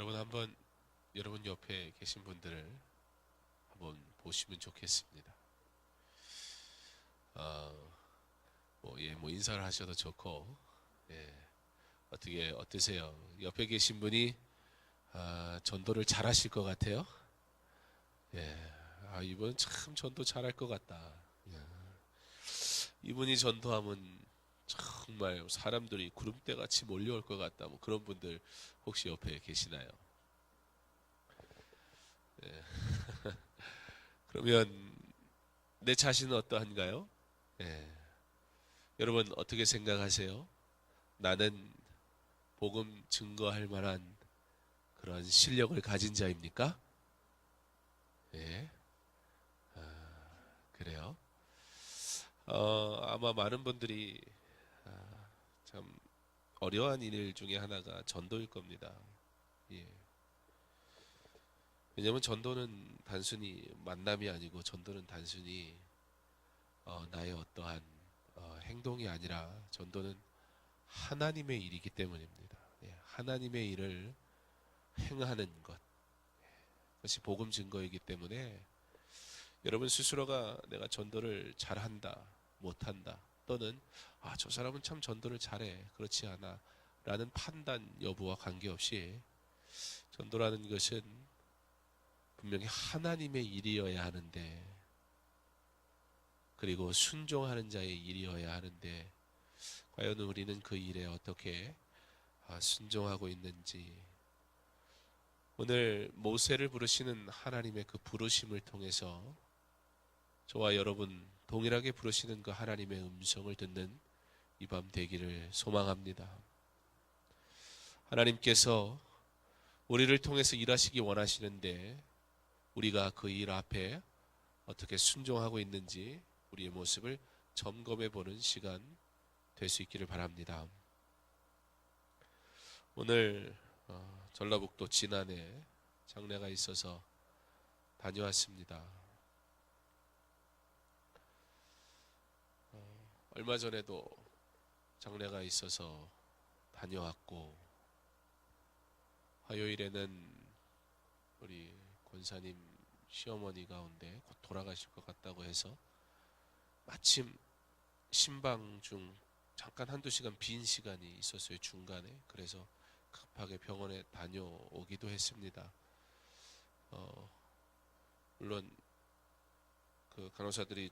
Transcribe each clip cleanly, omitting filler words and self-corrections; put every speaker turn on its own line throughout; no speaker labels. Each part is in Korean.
여러분 한번 여러분 옆에 계신 분들을 한번 보시면 좋겠습니다. 뭐 인사를 하셔도 좋고, 어떠세요? 옆에 계신 분이 전도를 잘하실 것 같아요? 이분 참 전도 잘할 것 같다. 이분이 전도하면 정말 사람들이 구름대 같이 몰려올 것 같다. 뭐 그런 분들 혹시 옆에 계시나요? 그러면 내 자신은 어떠한가요? 예. 여러분 어떻게 생각하세요? 나는 복음 증거할 만한 그런 실력을 가진 자입니까? 예. 그래요. 아마 많은 분들이 참 어려운 일 중에 하나가 전도일 겁니다. 예. 왜냐하면 전도는 단순히 만남이 아니고 전도는 단순히 나의 어떠한 행동이 아니라 전도는 하나님의 일이기 때문입니다. 하나님의 일을 행하는 것, 그것이 복음 증거이기 때문에 여러분 스스로가 내가 전도를 잘한다, 못한다, 또는 저 사람은 참 전도를 잘해, 그렇지 않아 라는 판단 여부와 관계없이 전도라는 것은 분명히 하나님의 일이어야 하는데, 그리고 순종하는 자의 일이어야 하는데, 과연 우리는 그 일에 어떻게 순종하고 있는지, 오늘 모세를 부르시는 하나님의 그 부르심을 통해서 저와 여러분 동일하게 부르시는 그 하나님의 음성을 듣는 이 밤 되기를 소망합니다. 하나님께서 우리를 통해서 일하시기 원하시는데 우리가 그 일 앞에 어떻게 순종하고 있는지 우리의 모습을 점검해 보는 시간 될 수 있기를 바랍니다. 오늘 전라북도 진안에 장례가 있어서 다녀왔습니다. 얼마 전에도 장례가 있어서 다녀왔고, 화요일에는 우리 권사님 시어머니 가운데 곧 돌아가실 것 같다고 해서 마침 신방 중 잠깐 한두 시간 빈 시간이 있었어요, 중간에. 그래서 급하게 병원에 다녀오기도 했습니다. 물론 그 간호사들이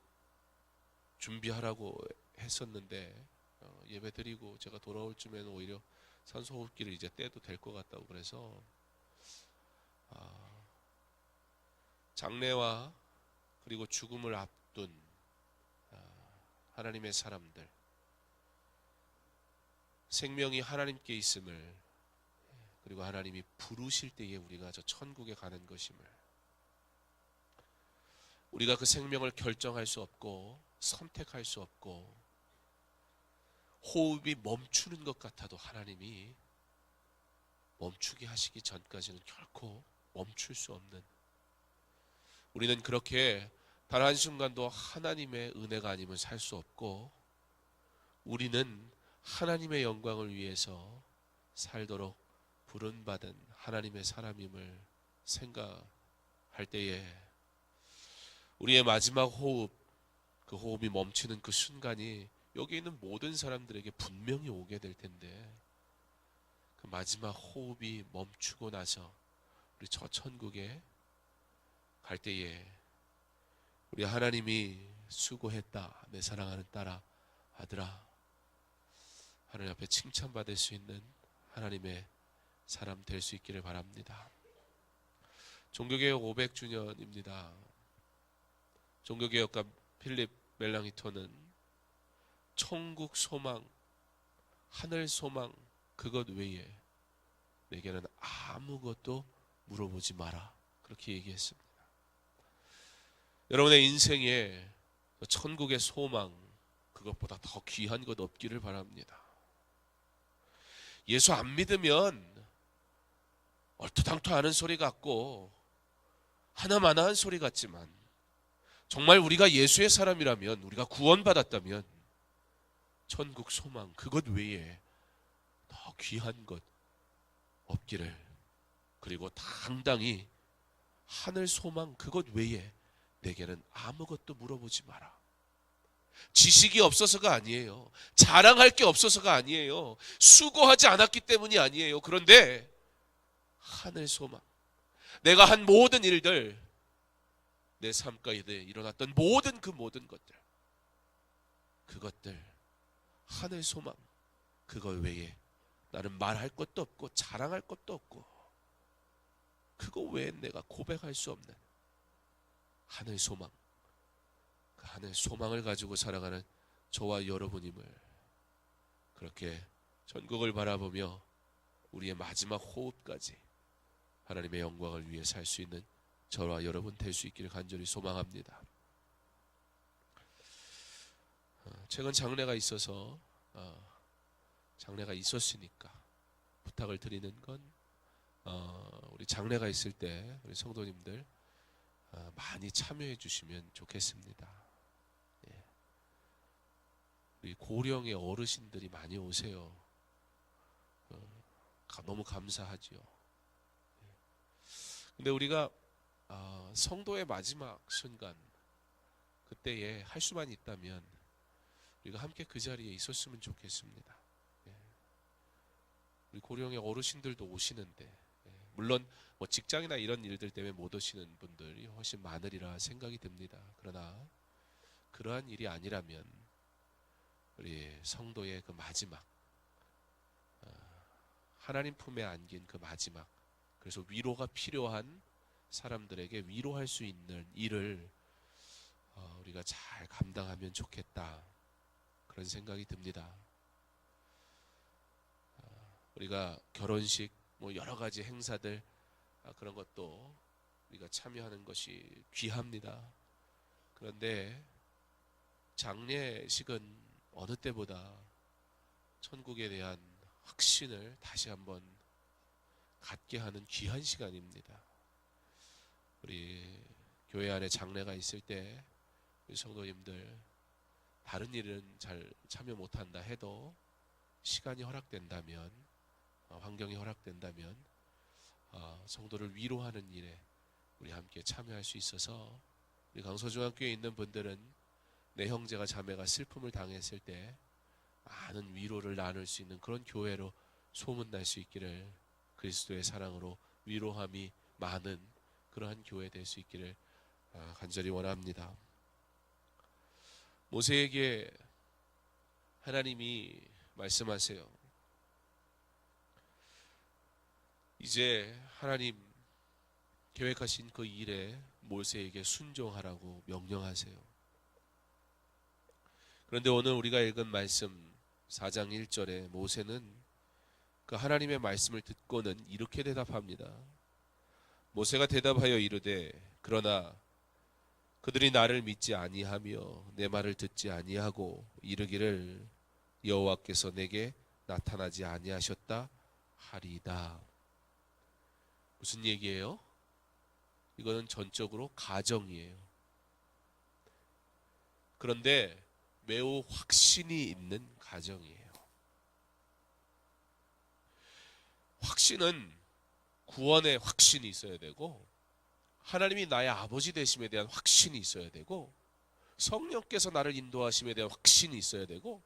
준비하라고 했었는데 예배 드리고 제가 돌아올 쯤에는 오히려 산소호흡기를 이제 떼도 될 것 같다고 그래서 장래와 그리고 죽음을 앞둔 하나님의 사람들, 생명이 하나님께 있음을, 그리고 하나님이 부르실 때에 우리가 저 천국에 가는 것임을, 우리가 그 생명을 결정할 수 없고 선택할 수 없고, 호흡이 멈추는 것 같아도 하나님이 멈추게 하시기 전까지는 결코 멈출 수 없는, 우리는 그렇게 단 한순간도 하나님의 은혜가 아니면 살 수 없고, 우리는 하나님의 영광을 위해서 살도록 부름받은 하나님의 사람임을 생각할 때에 우리의 마지막 호흡, 그 호흡이 멈추는 그 순간이 여기 있는 모든 사람들에게 분명히 오게 될 텐데, 그 마지막 호흡이 멈추고 나서 우리 저 천국에 갈 때에 우리 하나님이 수고했다, 내 사랑하는 딸아, 아들아, 하나님 앞에 칭찬받을 수 있는 하나님의 사람 될 수 있기를 바랍니다. 종교개혁 500주년입니다. 종교개혁가 필립 멜랑히톤은 천국 소망, 하늘 소망, 그것 외에 내게는 아무것도 물어보지 마라, 그렇게 얘기했습니다. 여러분의 인생에 천국의 소망, 그것보다 더 귀한 것 없기를 바랍니다. 예수 안 믿으면 얼토당토 하는 소리 같고 하나마나한 소리 같지만, 정말 우리가 예수의 사람이라면, 우리가 구원받았다면 천국 소망, 그것 외에 더 귀한 것 없기를 그리고 당당히 하늘 소망 그것 외에 내게는 아무것도 물어보지 마라. 지식이 없어서가 아니에요. 자랑할 게 없어서가 아니에요. 수고하지 않았기 때문이 아니에요. 그런데 하늘 소망, 내가 한 모든 일들, 내 삶 가운데 일어났던 모든 것들, 그것들 하늘 소망 그거 외에 나는 말할 것도 없고 자랑할 것도 없고, 그거 외에 내가 고백할 수 없는 하늘 소망, 그 하늘 소망을 가지고 살아가는 저와 여러분임을, 그렇게 천국을 바라보며 우리의 마지막 호흡까지 하나님의 영광을 위해 살 수 있는 저와 여러분 될 수 있기를 간절히 소망합니다. 최근 장례가 있어서 장례가 있었으니까 부탁을 드리는 건, 우리 장례가 있을 때 우리 성도님들 많이 참여해 주시면 좋겠습니다. 예. 우리 고령의 어르신들이 많이 오세요. 너무 감사하지요. 근데 우리가 성도의 마지막 순간 그때에 할 수만 있다면 우리가 함께 그 자리에 있었으면 좋겠습니다. 예. 우리 고령의 어르신들도 오시는데, 예. 물론 뭐 직장이나 이런 일들 때문에 못 오시는 분들이 훨씬 많으리라 생각이 듭니다. 그러나 그러한 일이 아니라면 우리 성도의 그 마지막, 하나님 품에 안긴 그 마지막, 그래서 위로가 필요한 사람들에게 위로할 수 있는 일을 우리가 잘 감당하면 좋겠다, 그런 생각이 듭니다. 우리가 결혼식 뭐 여러 가지 행사들, 그런 것도 우리가 참여하는 것이 귀합니다. 그런데 장례식은 어느 때보다 천국에 대한 확신을 다시 한번 갖게 하는 귀한 시간입니다. 우리 교회 안에 장례가 있을 때 우리 성도님들 다른 일은 잘 참여 못한다 해도 시간이 허락된다면, 환경이 허락된다면 성도를 위로하는 일에 우리 함께 참여할 수 있어서, 우리 강서중앙교회에 있는 분들은 내 형제가 자매가 슬픔을 당했을 때 많은 위로를 나눌 수 있는 그런 교회로 소문날 수 있기를, 그리스도의 사랑으로 위로함이 많은 그러한 교회 될 수 있기를 간절히 원합니다. 모세에게 하나님이 말씀하세요. 이제 하나님 계획하신 그 일에 모세에게 순종하라고 명령하세요. 그런데 오늘 우리가 읽은 말씀 4장 1절에 모세는 그 하나님의 말씀을 듣고는 이렇게 대답합니다. 모세가 대답하여 이르되 그러나 그들이 나를 믿지 아니하며 내 말을 듣지 아니하고 이르기를 여호와께서 내게 나타나지 아니하셨다 하리이다. 무슨 얘기예요? 이거는 전적으로 가정이에요. 그런데 매우 확신이 있는 가정이에요. 확신은 구원의 확신이 있어야 되고, 하나님이 나의 아버지 되심에 대한 확신이 있어야 되고, 성령께서 나를 인도하심에 대한 확신이 있어야 되고,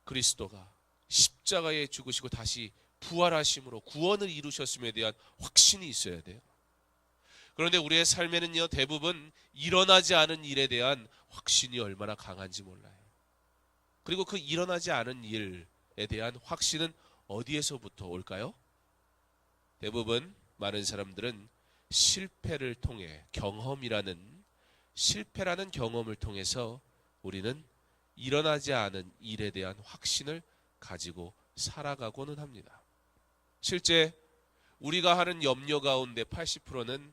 그리스도가 십자가에 죽으시고 다시 부활하심으로 구원을 이루셨음에 대한 확신이 있어야 돼요. 그런데 우리의 삶에는요, 대부분 일어나지 않은 일에 대한 확신이 얼마나 강한지 몰라요. 그리고 그 일어나지 않은 일에 대한 확신은 어디에서부터 올까요? 대부분 많은 사람들은 실패를 통해, 실패라는 경험을 통해서 우리는 일어나지 않은 일에 대한 확신을 가지고 살아가고는 합니다. 실제 우리가 하는 염려 가운데 80%는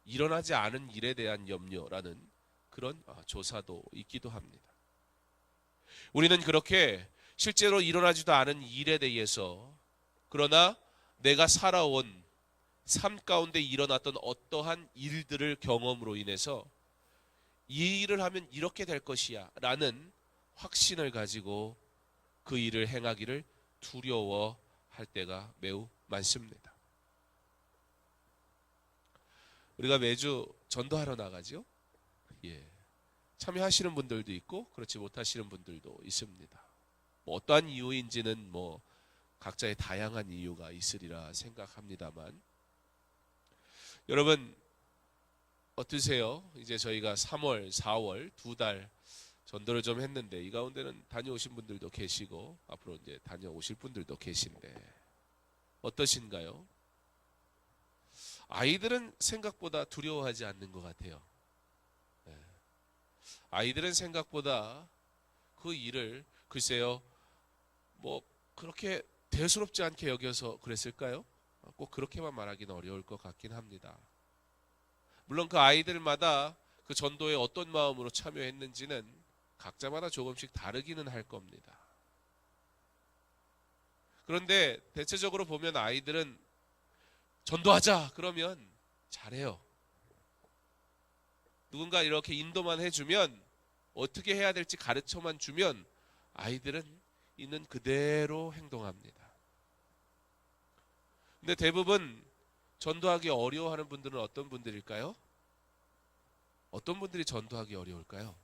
일어나지 않은 일에 대한 염려라는 그런 조사도 있기도 합니다. 우리는 그렇게 실제로 일어나지도 않은 일에 대해서, 그러나 내가 살아온 삶 가운데 일어났던 어떠한 일들을 경험으로 인해서 이 일을 하면 이렇게 될 것이야 라는 확신을 가지고 그 일을 행하기를 두려워할 때가 매우 많습니다. 우리가 매주 전도하러 나가죠. 예. 참여하시는 분들도 있고 그렇지 못하시는 분들도 있습니다. 뭐 어떠한 이유인지는 뭐 각자의 다양한 이유가 있으리라 생각합니다만, 여러분 어떠세요? 이제 저희가 3월, 4월 2달 전도를 좀 했는데 이 가운데는 다녀오신 분들도 계시고 앞으로 이제 다녀오실 분들도 계신데 어떠신가요? 아이들은 생각보다 두려워하지 않는 것 같아요. 아이들은 생각보다 그 일을 글쎄요 뭐 그렇게 대수롭지 않게 여겨서 그랬을까요? 꼭 그렇게만 말하기는 어려울 것 같긴 합니다. 물론 그 아이들마다 그 전도에 어떤 마음으로 참여했는지는 각자마다 조금씩 다르기는 할 겁니다. 그런데 대체적으로 보면 아이들은 전도하자 그러면 잘해요. 누군가 이렇게 인도만 해주면, 어떻게 해야 될지 가르쳐만 주면 아이들은 있는 그대로 행동합니다. 근데 대부분 전도하기 어려워하는 분들은 어떤 분들일까요? 어떤 분들이 전도하기 어려울까요?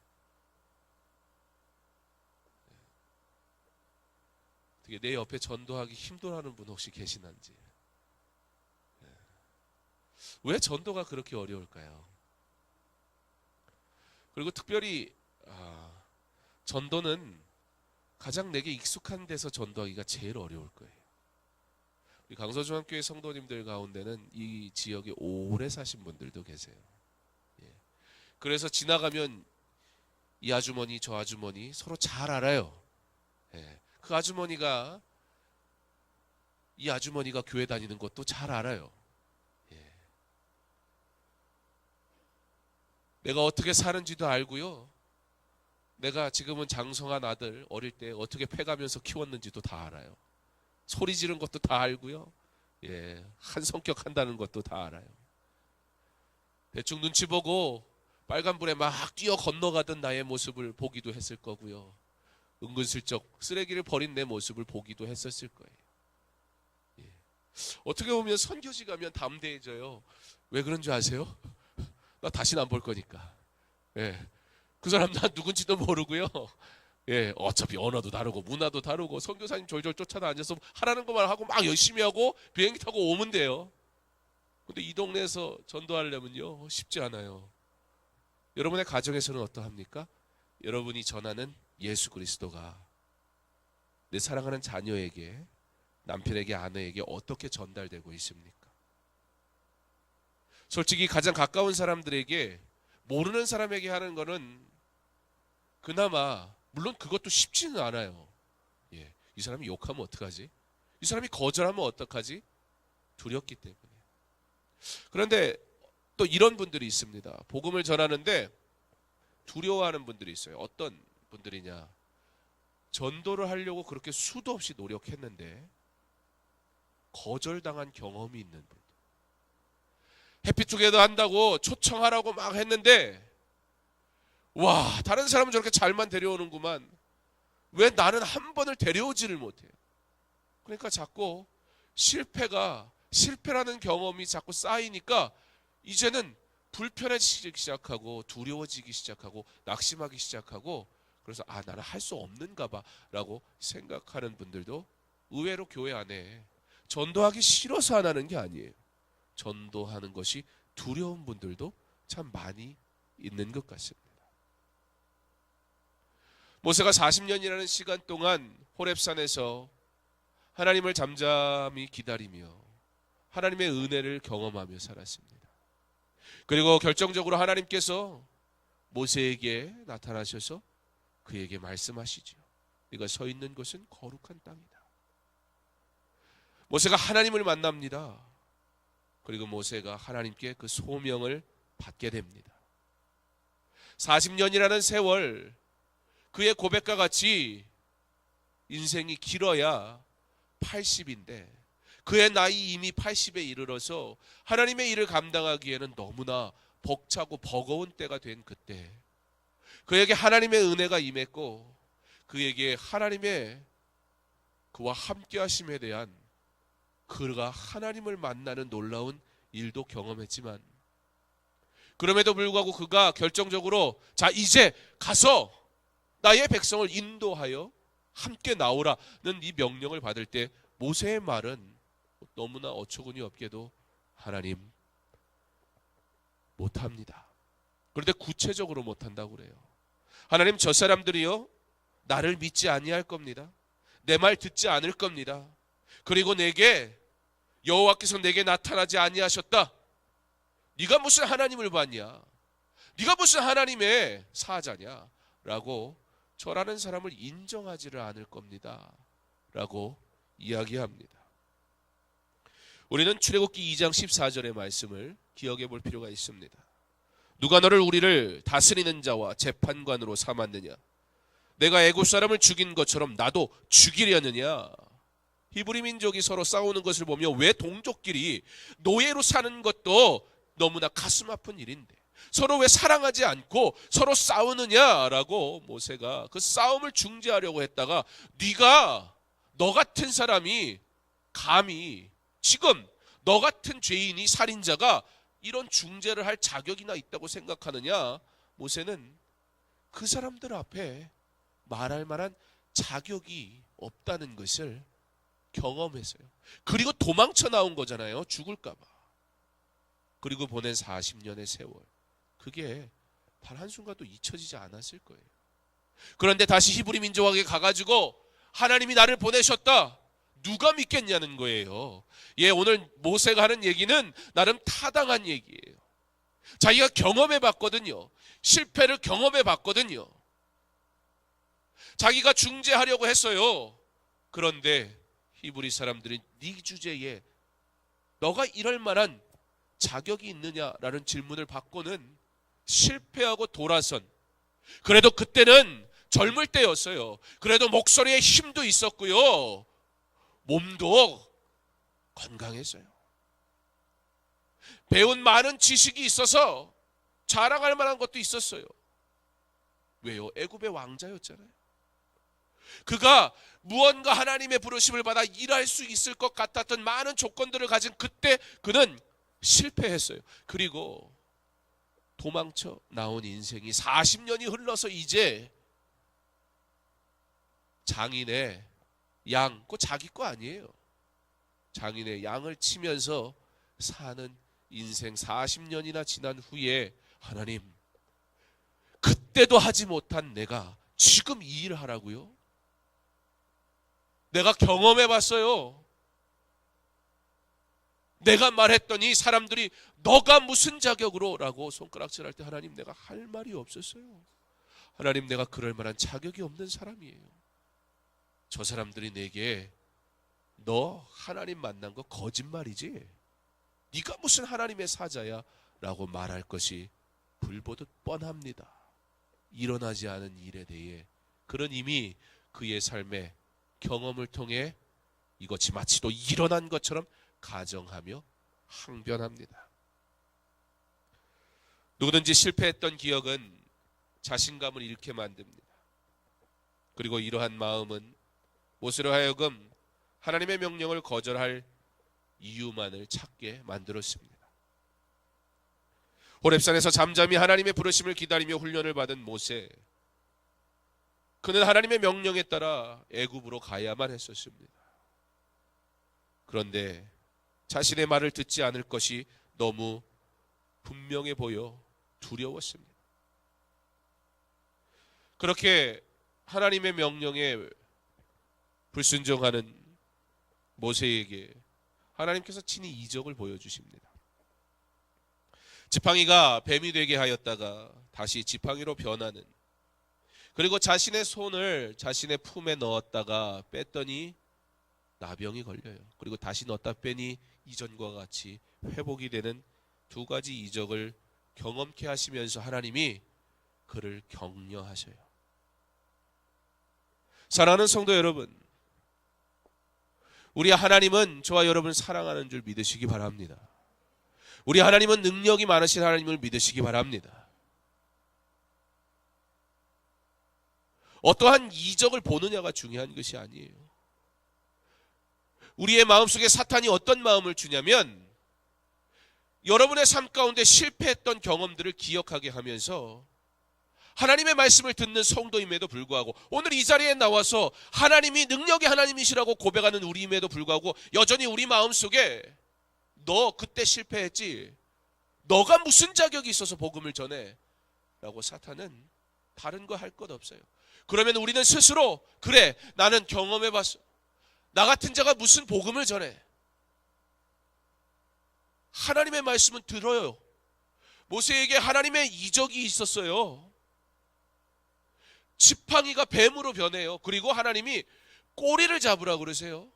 어떻게 내 옆에 전도하기 힘들어하는 분 혹시 계시는지? 왜 전도가 그렇게 어려울까요? 그리고 특별히 전도는 가장 내게 익숙한 데서 전도하기가 제일 어려울 거예요. 우리 강서중앙교회 성도님들 가운데는 이 지역에 오래 사신 분들도 계세요. 예. 그래서 지나가면 이 아주머니 저 아주머니 서로 잘 알아요. 예. 그 아주머니가 이 아주머니가 교회 다니는 것도 잘 알아요. 예. 내가 어떻게 사는지도 알고요. 내가 지금은 장성한 아들 어릴 때 어떻게 패가면서 키웠는지도 다 알아요. 소리 지른 것도 다 알고요. 예, 한 성격 한다는 것도 다 알아요. 대충 눈치 보고 빨간불에 막 뛰어 건너가던 나의 모습을 보기도 했을 거고요. 은근슬쩍 쓰레기를 버린 내 모습을 보기도 했었을 거예요. 예. 어떻게 보면 선교지 가면 담대해져요. 왜 그런 줄 아세요? 나 다시는 안 볼 거니까. 예. 그 사람 난 누군지도 모르고요. 예, 어차피 언어도 다르고 문화도 다르고 선교사님 졸졸 쫓아다녀서 하라는 것만 하고 막 열심히 하고 비행기 타고 오면 돼요. 근데 이 동네에서 전도하려면요 쉽지 않아요. 여러분의 가정에서는 어떠합니까? 여러분이 전하는 예수 그리스도가 내 사랑하는 자녀에게, 남편에게, 아내에게 어떻게 전달되고 있습니까? 솔직히 가장 가까운 사람들에게, 모르는 사람에게 하는 거는 그나마, 물론 그것도 쉽지는 않아요. 예, 이 사람이 욕하면 어떡하지? 이 사람이 거절하면 어떡하지? 두렵기 때문에. 그런데 또 이런 분들이 있습니다. 복음을 전하는데 두려워하는 분들이 있어요. 어떤 분들이냐? 전도를 하려고 그렇게 수도 없이 노력했는데 거절당한 경험이 있는 분들. 해피투게더 한다고 초청하라고 막 했는데 와, 다른 사람은 저렇게 잘만 데려오는구만. 왜 나는 한 번을 데려오지를 못해요? 그러니까 자꾸 실패라는 경험이 자꾸 쌓이니까 이제는 불편해지기 시작하고 두려워지기 시작하고 낙심하기 시작하고, 그래서 나는 할 수 없는가 봐라고 생각하는 분들도 의외로 교회 안에 전도하기 싫어서 안 하는 게 아니에요. 전도하는 것이 두려운 분들도 참 많이 있는 것 같습니다. 모세가 40년이라는 시간 동안 호렙산에서 하나님을 잠잠히 기다리며 하나님의 은혜를 경험하며 살았습니다. 그리고 결정적으로 하나님께서 모세에게 나타나셔서 그에게 말씀하시죠. 네가 서 있는 곳은 거룩한 땅이다. 모세가 하나님을 만납니다. 그리고 모세가 하나님께 그 소명을 받게 됩니다. 40년이라는 세월, 그의 고백과 같이 인생이 길어야 80인데 그의 나이 이미 80에 이르러서 하나님의 일을 감당하기에는 너무나 벅차고 버거운 때가 된 그때, 그에게 하나님의 은혜가 임했고 그에게 하나님의 그와 함께 하심에 대한, 그가 하나님을 만나는 놀라운 일도 경험했지만 그럼에도 불구하고 그가 결정적으로 자 이제 가서 나의 백성을 인도하여 함께 나오라는 이 명령을 받을 때 모세의 말은 너무나 어처구니 없게도 하나님 못합니다. 그런데 구체적으로 못한다고 그래요. 하나님 저 사람들이요 나를 믿지 아니할 겁니다. 내 말 듣지 않을 겁니다. 그리고 내게 여호와께서 내게 나타나지 아니하셨다. 네가 무슨 하나님을 봤냐? 네가 무슨 하나님의 사자냐? 라고 저라는 사람을 인정하지를 않을 겁니다. 라고 이야기합니다. 우리는 출애굽기 2장 14절의 말씀을 기억해 볼 필요가 있습니다. 누가 너를 우리를 다스리는 자와 재판관으로 삼았느냐? 내가 애굽 사람을 죽인 것처럼 나도 죽이려느냐? 히브리 민족이 서로 싸우는 것을 보며 왜 동족끼리 노예로 사는 것도 너무나 가슴 아픈 일인데 서로 왜 사랑하지 않고 서로 싸우느냐라고 모세가 그 싸움을 중재하려고 했다가 네가 너 같은 사람이 감히 지금 너 같은 죄인이 살인자가 이런 중재를 할 자격이나 있다고 생각하느냐? 모세는 그 사람들 앞에 말할 만한 자격이 없다는 것을 경험했어요. 그리고 도망쳐 나온 거잖아요. 죽을까 봐. 그리고 보낸 40년의 세월. 그게 단 한순간도 잊혀지지 않았을 거예요. 그런데 다시 히브리 민족에게 가가지고 하나님이 나를 보내셨다. 누가 믿겠냐는 거예요. 예, 오늘 모세가 하는 얘기는 나름 타당한 얘기예요. 자기가 경험해 봤거든요. 실패를 경험해 봤거든요. 자기가 중재하려고 했어요. 그런데 히브리 사람들이 네 주제에 너가 이럴 만한 자격이 있느냐라는 질문을 받고는 실패하고 돌아선, 그래도 그때는 젊을 때였어요. 그래도 목소리에 힘도 있었고요. 몸도 건강했어요. 배운 많은 지식이 있어서 자랑할 만한 것도 있었어요. 왜요? 애굽의 왕자였잖아요. 그가 무언가 하나님의 부르심을 받아 일할 수 있을 것 같았던 많은 조건들을 가진 그때 그는 실패했어요. 그리고 도망쳐 나온 인생이 40년이 흘러서 이제 장인의 양, 그거 자기 거 아니에요. 장인의 양을 치면서 사는 인생 40년이나 지난 후에 하나님, 그때도 하지 못한 내가 지금 이 일을 하라고요? 내가 경험해 봤어요. 내가 말했더니 사람들이 너가 무슨 자격으로? 라고 손가락질할 때 하나님 내가 할 말이 없었어요. 하나님 내가 그럴 만한 자격이 없는 사람이에요. 저 사람들이 내게 너 하나님 만난 거 거짓말이지? 네가 무슨 하나님의 사자야? 라고 말할 것이 불보듯 뻔합니다. 일어나지 않은 일에 대해 그는 이미 그의 삶의 경험을 통해 이것이 마치 또 일어난 것처럼 가정하며 항변합니다. 누구든지 실패했던 기억은 자신감을 잃게 만듭니다. 그리고 이러한 마음은 모세로 하여금 하나님의 명령을 거절할 이유만을 찾게 만들었습니다. 호렙산에서 잠잠히 하나님의 부르심을 기다리며 훈련을 받은 모세, 그는 하나님의 명령에 따라 애굽으로 가야만 했었습니다. 그런데 자신의 말을 듣지 않을 것이 너무 분명해 보여 두려웠습니다. 그렇게 하나님의 명령에 불순종하는 모세에게 하나님께서 친히 이적을 보여주십니다. 지팡이가 뱀이 되게 하였다가 다시 지팡이로 변하는, 그리고 자신의 손을 자신의 품에 넣었다가 뺐더니 나병이 걸려요. 그리고 다시 넣었다 빼니 이전과 같이 회복이 되는 두 가지 이적을 경험케 하시면서 하나님이 그를 격려하셔요. 사랑하는 성도 여러분, 우리 하나님은 저와 여러분을 사랑하는 줄 믿으시기 바랍니다. 우리 하나님은 능력이 많으신 하나님을 믿으시기 바랍니다. 어떠한 이적을 보느냐가 중요한 것이 아니에요. 우리의 마음속에 사탄이 어떤 마음을 주냐면 여러분의 삶 가운데 실패했던 경험들을 기억하게 하면서 하나님의 말씀을 듣는 성도임에도 불구하고 오늘 이 자리에 나와서 하나님이 능력의 하나님이시라고 고백하는 우리임에도 불구하고 여전히 우리 마음속에 너 그때 실패했지, 너가 무슨 자격이 있어서 복음을 전해? 라고 사탄은 다른 거 할 것 없어요. 그러면 우리는 스스로 그래 나는 경험해봤어, 나 같은 자가 무슨 복음을 전해? 하나님의 말씀은 들어요. 모세에게 하나님의 이적이 있었어요. 지팡이가 뱀으로 변해요. 그리고 하나님이 꼬리를 잡으라고 그러세요.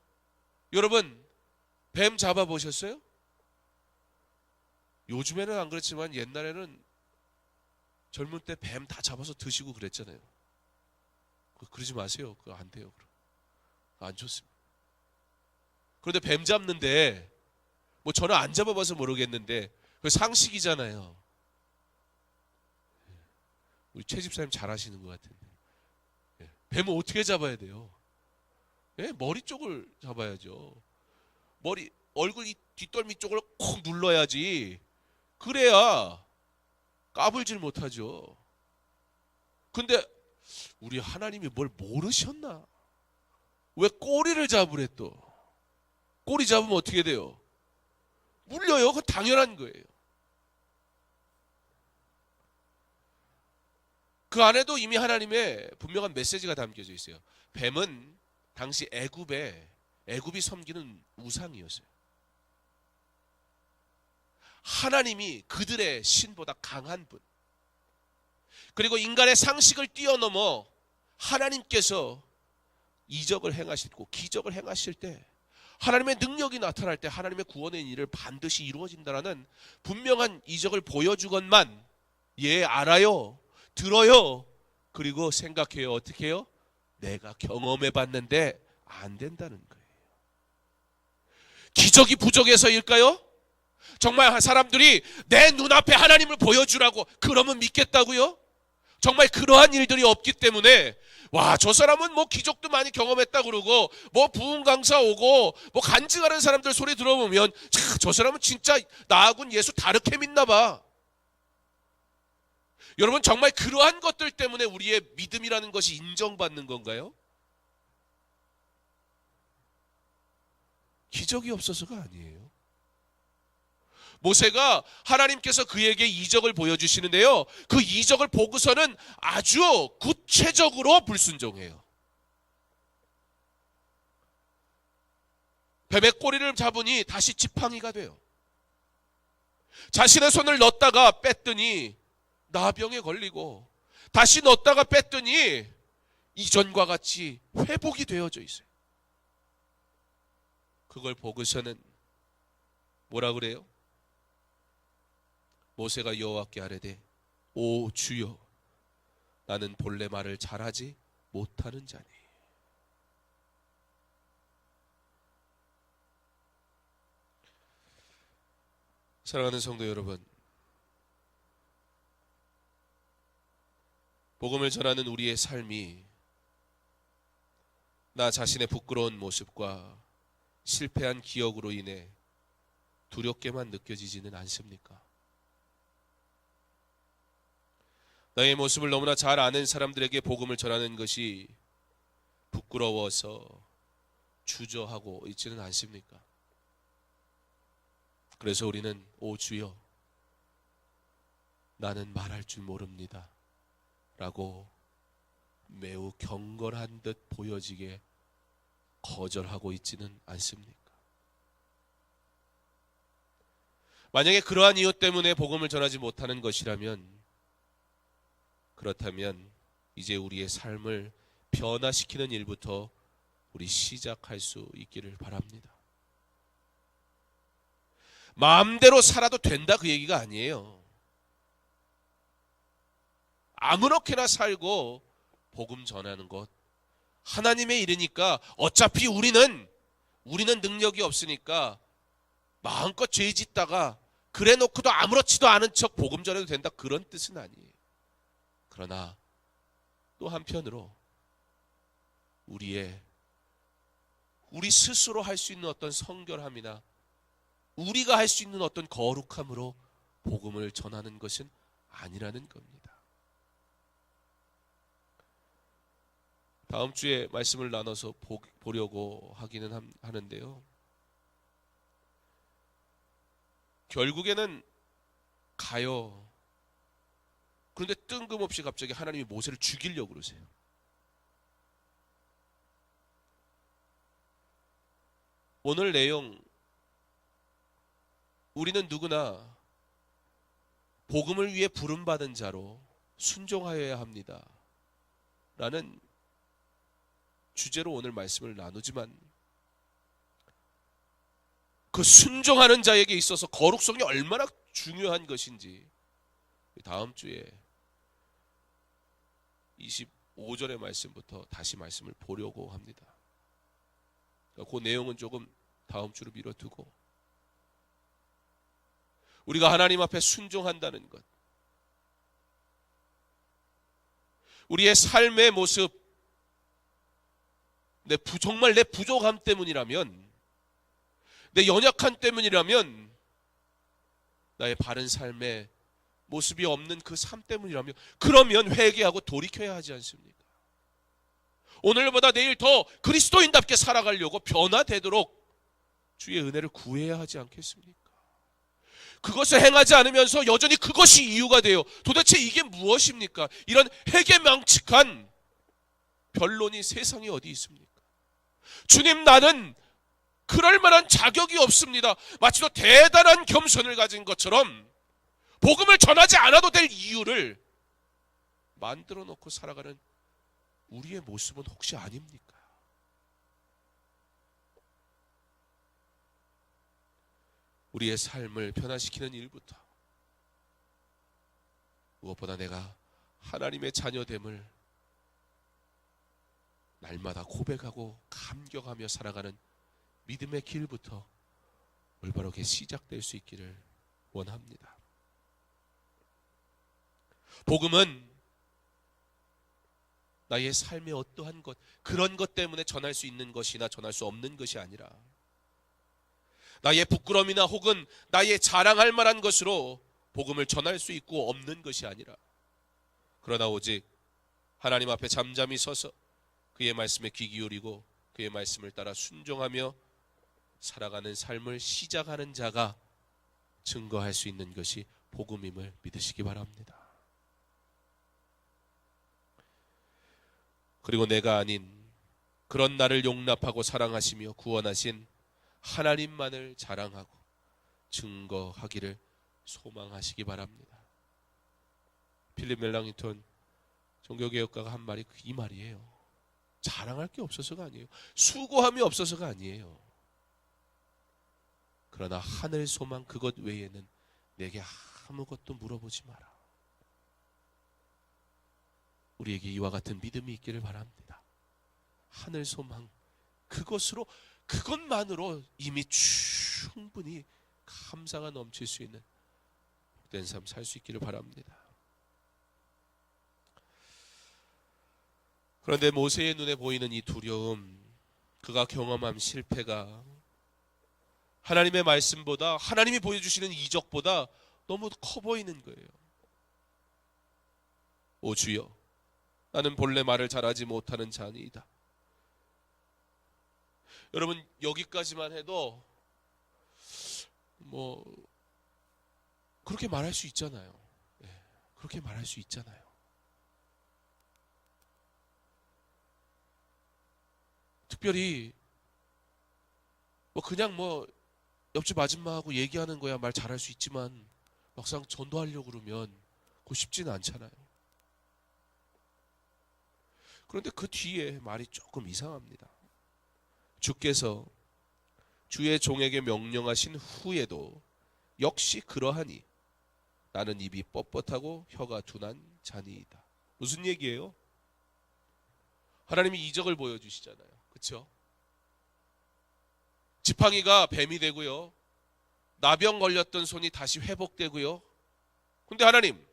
여러분 뱀 잡아보셨어요? 요즘에는 안 그렇지만 옛날에는 젊을 때 뱀 다 잡아서 드시고 그랬잖아요. 그러지 마세요. 그거 안 돼요. 안 좋습니다. 그런데 뱀 잡는데 뭐 저는 안 잡아봐서 모르겠는데 그 상식이잖아요. 우리 최 집사님 잘하시는 것 같은데 뱀은 어떻게 잡아야 돼요? 머리 쪽을 잡아야죠. 머리, 얼굴 이 뒷덜미 쪽을 콕 눌러야지. 그래야 까불질 못하죠. 근데 우리 하나님이 뭘 모르셨나? 왜 꼬리를 잡으래 또? 꼬리 잡으면 어떻게 돼요? 물려요. 그건 당연한 거예요. 그 안에도 이미 하나님의 분명한 메시지가 담겨져 있어요. 뱀은 당시 애굽이 섬기는 우상이었어요. 하나님이 그들의 신보다 강한 분, 그리고 인간의 상식을 뛰어넘어 하나님께서 이적을 행하시고 기적을 행하실 때, 하나님의 능력이 나타날 때 하나님의 구원의 일을 반드시 이루어진다라는 분명한 이적을 보여주건만 알아요, 들어요, 그리고 생각해요. 어떻게 해요? 내가 경험해봤는데 안 된다는 거예요. 기적이 부족해서일까요? 정말 사람들이 내 눈앞에 하나님을 보여주라고 그러면 믿겠다고요? 정말 그러한 일들이 없기 때문에 와, 저 사람은 뭐 기적도 많이 경험했다 그러고 뭐 부흥 강사 오고 뭐 간증하는 사람들 소리 들어보면 저 사람은 진짜 나하고는 예수 다르게 믿나 봐. 여러분 정말 그러한 것들 때문에 우리의 믿음이라는 것이 인정받는 건가요? 기적이 없어서가 아니에요. 모세가 하나님께서 그에게 이적을 보여주시는데요, 그 이적을 보고서는 아주 구체적으로 불순종해요. 뱀의 꼬리를 잡으니 다시 지팡이가 돼요. 자신의 손을 넣었다가 뺐더니 나병에 걸리고, 다시 넣었다가 뺐더니 이전과 같이 회복이 되어져 있어요. 그걸 보고서는 뭐라 그래요? 모세가 여호와께 아뢰되 오 주여, 나는 본래 말을 잘하지 못하는 자니. 사랑하는 성도 여러분, 복음을 전하는 우리의 삶이 나 자신의 부끄러운 모습과 실패한 기억으로 인해 두렵게만 느껴지지는 않습니까? 나의 모습을 너무나 잘 아는 사람들에게 복음을 전하는 것이 부끄러워서 주저하고 있지는 않습니까? 그래서 우리는 오 주여, 나는 말할 줄 모릅니다 라고 매우 경건한 듯 보여지게 거절하고 있지는 않습니까? 만약에 그러한 이유 때문에 복음을 전하지 못하는 것이라면, 그렇다면 이제 우리의 삶을 변화시키는 일부터 우리 시작할 수 있기를 바랍니다. 마음대로 살아도 된다 그 얘기가 아니에요. 아무렇게나 살고 복음 전하는 것 하나님의 일이니까, 어차피 우리는 능력이 없으니까 마음껏 죄 짓다가 그래 놓고도 아무렇지도 않은 척 복음 전해도 된다, 그런 뜻은 아니에요. 그러나 또 한편으로 우리 스스로 할 수 있는 어떤 성결함이나 우리가 할 수 있는 어떤 거룩함으로 복음을 전하는 것은 아니라는 겁니다. 다음 주에 말씀을 나눠서 보려고 하기는 하는데요. 결국에는 가요. 그런데 뜬금없이 갑자기 하나님이 모세를 죽이려고 그러세요. 오늘 내용, 우리는 누구나 복음을 위해 부름받은 자로 순종하여야 합니다 라는 주제로 오늘 말씀을 나누지만, 그 순종하는 자에게 있어서 거룩성이 얼마나 중요한 것인지 다음 주에 25절의 말씀부터 다시 말씀을 보려고 합니다. 그 내용은 조금 다음 주로 미뤄두고, 우리가 하나님 앞에 순종한다는 것, 우리의 삶의 모습, 정말 내 부족함 때문이라면, 내 연약함 때문이라면, 나의 바른 삶의 모습이 없는 그 삶 때문이라면, 그러면 회개하고 돌이켜야 하지 않습니까? 오늘보다 내일 더 그리스도인답게 살아가려고 변화되도록 주의 은혜를 구해야 하지 않겠습니까? 그것을 행하지 않으면서 여전히 그것이 이유가 돼요. 도대체 이게 무엇입니까? 이런 해괴망측한 변론이 세상에 어디 있습니까? 주님, 나는 그럴 만한 자격이 없습니다. 마치 또 대단한 겸손을 가진 것처럼 복음을 전하지 않아도 될 이유를 만들어 놓고 살아가는 우리의 모습은 혹시 아닙니까? 우리의 삶을 변화시키는 일부터, 무엇보다 내가 하나님의 자녀됨을 날마다 고백하고 감격하며 살아가는 믿음의 길부터 올바르게 시작될 수 있기를 원합니다. 복음은 나의 삶의 어떠한 것, 그런 것 때문에 전할 수 있는 것이나 전할 수 없는 것이 아니라, 나의 부끄러움이나 혹은 나의 자랑할 만한 것으로 복음을 전할 수 있고 없는 것이 아니라, 그러나 오직 하나님 앞에 잠잠히 서서 그의 말씀에 귀 기울이고 그의 말씀을 따라 순종하며 살아가는 삶을 시작하는 자가 증거할 수 있는 것이 복음임을 믿으시기 바랍니다. 그리고 내가 아닌 그런 나를 용납하고 사랑하시며 구원하신 하나님만을 자랑하고 증거하기를 소망하시기 바랍니다. 필립 멜랑턴 종교개혁가가 한 말이 이 말이에요. 자랑할 게 없어서가 아니에요. 수고함이 없어서가 아니에요. 그러나 하늘 소망 그것 외에는 내게 아무것도 물어보지 마라. 우리에게 이와 같은 믿음이 있기를 바랍니다. 하늘 소망, 그것만으로 이미 충분히 감사가 넘칠 수 있는 복된 삶 살 수 있기를 바랍니다. 그런데 모세의 눈에 보이는 이 두려움, 그가 경험한 실패가 하나님의 말씀보다, 하나님이 보여주시는 이적보다 너무 커 보이는 거예요. 오 주여, 나는 본래 말을 잘하지 못하는 자니이다. 여러분, 여기까지만 해도 그렇게 말할 수 있잖아요. 그렇게 말할 수 있잖아요. 특별히 그냥 옆집 아줌마하고 얘기하는 거야 말 잘할 수 있지만, 막상 전도하려고 그러면 그거 쉽지는 않잖아요. 그런데 그 뒤에 말이 조금 이상합니다. 주께서 주의 종에게 명령하신 후에도 역시 그러하니 나는 입이 뻣뻣하고 혀가 둔한 자니이다. 무슨 얘기예요? 하나님이 이적을 보여주시잖아요. 그렇죠? 지팡이가 뱀이 되고요, 나병 걸렸던 손이 다시 회복되고요. 근데 하나님,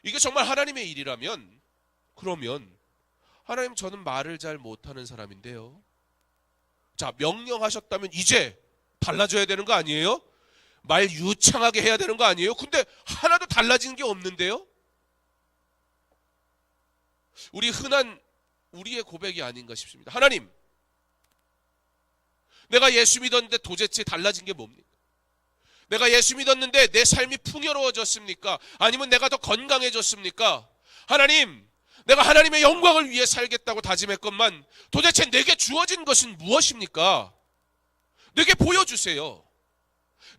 이게 정말 하나님의 일이라면, 그러면 하나님, 저는 말을 잘 못하는 사람인데요, 자, 명령하셨다면 이제 달라져야 되는 거 아니에요? 말 유창하게 해야 되는 거 아니에요? 근데 하나도 달라지는 게 없는데요? 우리의 고백이 아닌가 싶습니다. 하나님, 내가 예수 믿었는데 도대체 달라진 게 뭡니까? 내가 예수 믿었는데 내 삶이 풍요로워졌습니까? 아니면 내가 더 건강해졌습니까? 하나님, 내가 하나님의 영광을 위해 살겠다고 다짐했건만 도대체 내게 주어진 것은 무엇입니까? 내게 보여주세요.